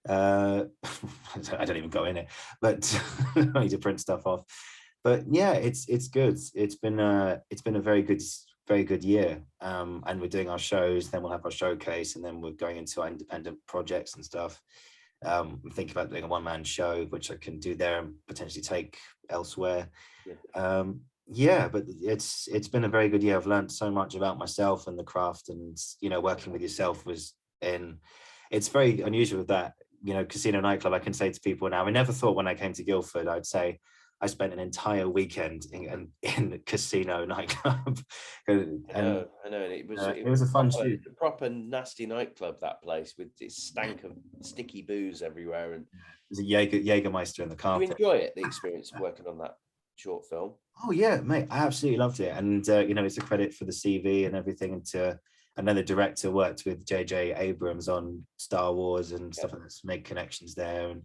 Speaker 1: I don't even go in it, but I need to print stuff off. But yeah, it's good. It's been a very good year. And we're doing our shows, then we'll have our showcase, and then we're going into our independent projects and stuff. I'm thinking about doing a one-man show, which I can do there and potentially take elsewhere. Yeah, but it's been a very good year. I've learned so much about myself and the craft, and working with yourself was it's very unusual that Casino Nightclub. I can say to people now, I never thought when I came to Guildford I'd say I spent an entire weekend in Casino Nightclub.
Speaker 2: I know, and
Speaker 1: it was a fun shoot.
Speaker 2: A proper nasty nightclub, that place, with its stank of sticky booze everywhere. And
Speaker 1: there's a Jägermeister in the carpet.
Speaker 2: You enjoy it, the experience of working on that short film?
Speaker 1: Oh yeah, mate, I absolutely loved it, and it's a credit for the CV and everything. And another director worked with J.J. Abrams on Star Wars and stuff like that, to make connections there, and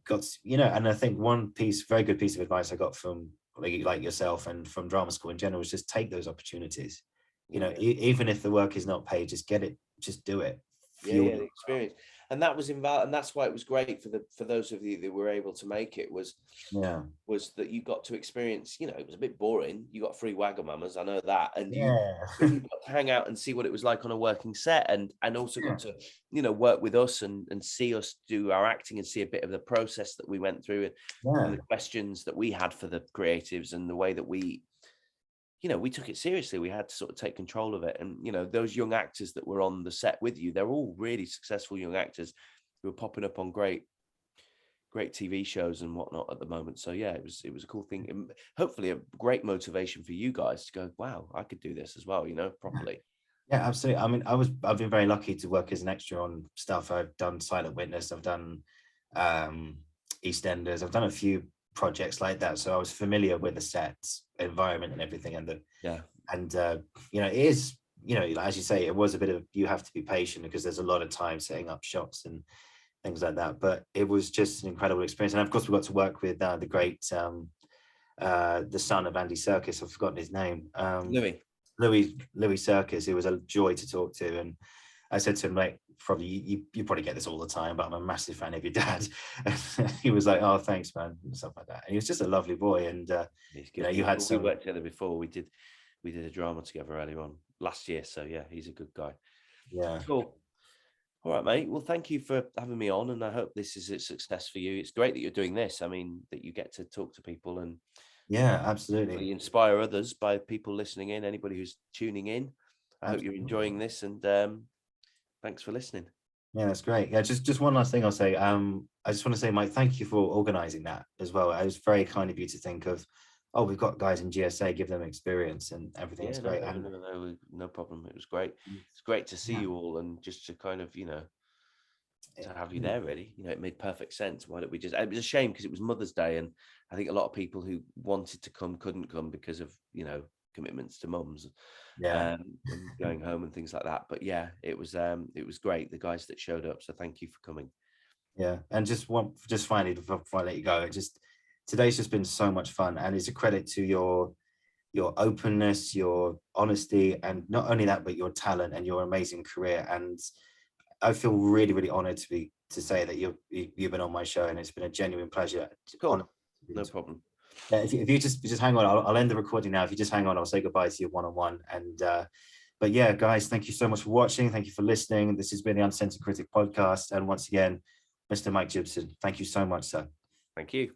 Speaker 1: got and I think one very good piece of advice I got from like yourself and from drama school in general was just take those opportunities. Even if the work is not paid, just get it, just do it.
Speaker 2: The experience. And that was involved, and that's why it was great for those of you that were able to make it, was that you got to experience, it was a bit boring. You got free Wagamamas, I know that. And you got to hang out and see what it was like on a working set, and also got to, work with us and see us do our acting and see a bit of the process that we went through, and the questions that we had for the creatives, and the way that we took it seriously. We had to sort of take control of it. And, those young actors that were on the set with you, they're all really successful young actors who are popping up on great TV shows and whatnot at the moment. So yeah, it was a cool thing. And hopefully a great motivation for you guys to go, wow, I could do this as well, properly.
Speaker 1: Yeah, absolutely. I mean, I've been very lucky to work as an extra on stuff. I've done Silent Witness, I've done EastEnders, I've done a few projects like that, so I was familiar with the set environment and everything, and it is, as you say, it was a bit of, you have to be patient because there's a lot of time setting up shots and things like that, but it was just an incredible experience. And of course we got to work with the great the son of Andy Serkis, I've forgotten his name, Louie Serkis. It was a joy to talk to, and I said to him, like, probably you probably get this all the time, but I'm a massive fan of your dad. He was like, oh, thanks, man, and stuff like that. And he was just a lovely boy. And you had
Speaker 2: we worked together before. We did a drama together earlier on last year. So yeah, he's a good guy.
Speaker 1: Yeah.
Speaker 2: Cool. All right, mate. Well, thank you for having me on, and I hope this is a success for you. It's great that you're doing this. I mean, that you get to talk to people and
Speaker 1: absolutely
Speaker 2: inspire others by people listening in. Anybody who's tuning in, I hope you're enjoying this, and thanks for listening.
Speaker 1: Yeah, that's great. Yeah, just one last thing I'll say. I just want to say, Mike, thank you for organising that as well. It was very kind of you to think of, oh, we've got guys in GSA, give them experience, and everything's great.
Speaker 2: No problem. It was great. It's great to see you all, and just to kind of, to have you there, really. It made perfect sense. Why don't we just, it was a shame because it was Mother's Day, and I think a lot of people who wanted to come couldn't come because of, commitments to mums and going home and things like that. But yeah, it was great, the guys that showed up, so thank you for coming.
Speaker 1: And just finally, before I let you go, today's just been so much fun, and it's a credit to your openness, your honesty, and not only that, but your talent and your amazing career. And I feel really, really honored to say that you've been on my show, and it's been a genuine pleasure.
Speaker 2: Cool. No problem.
Speaker 1: If you just hang on, I'll end the recording now. If you just hang on, I'll say goodbye to you one-on-one. And but yeah, guys, thank you so much for watching. Thank you for listening. This has been the Uncensored Critic podcast. And once again, Mr. Mike Jibson, thank you so much, sir.
Speaker 2: Thank you.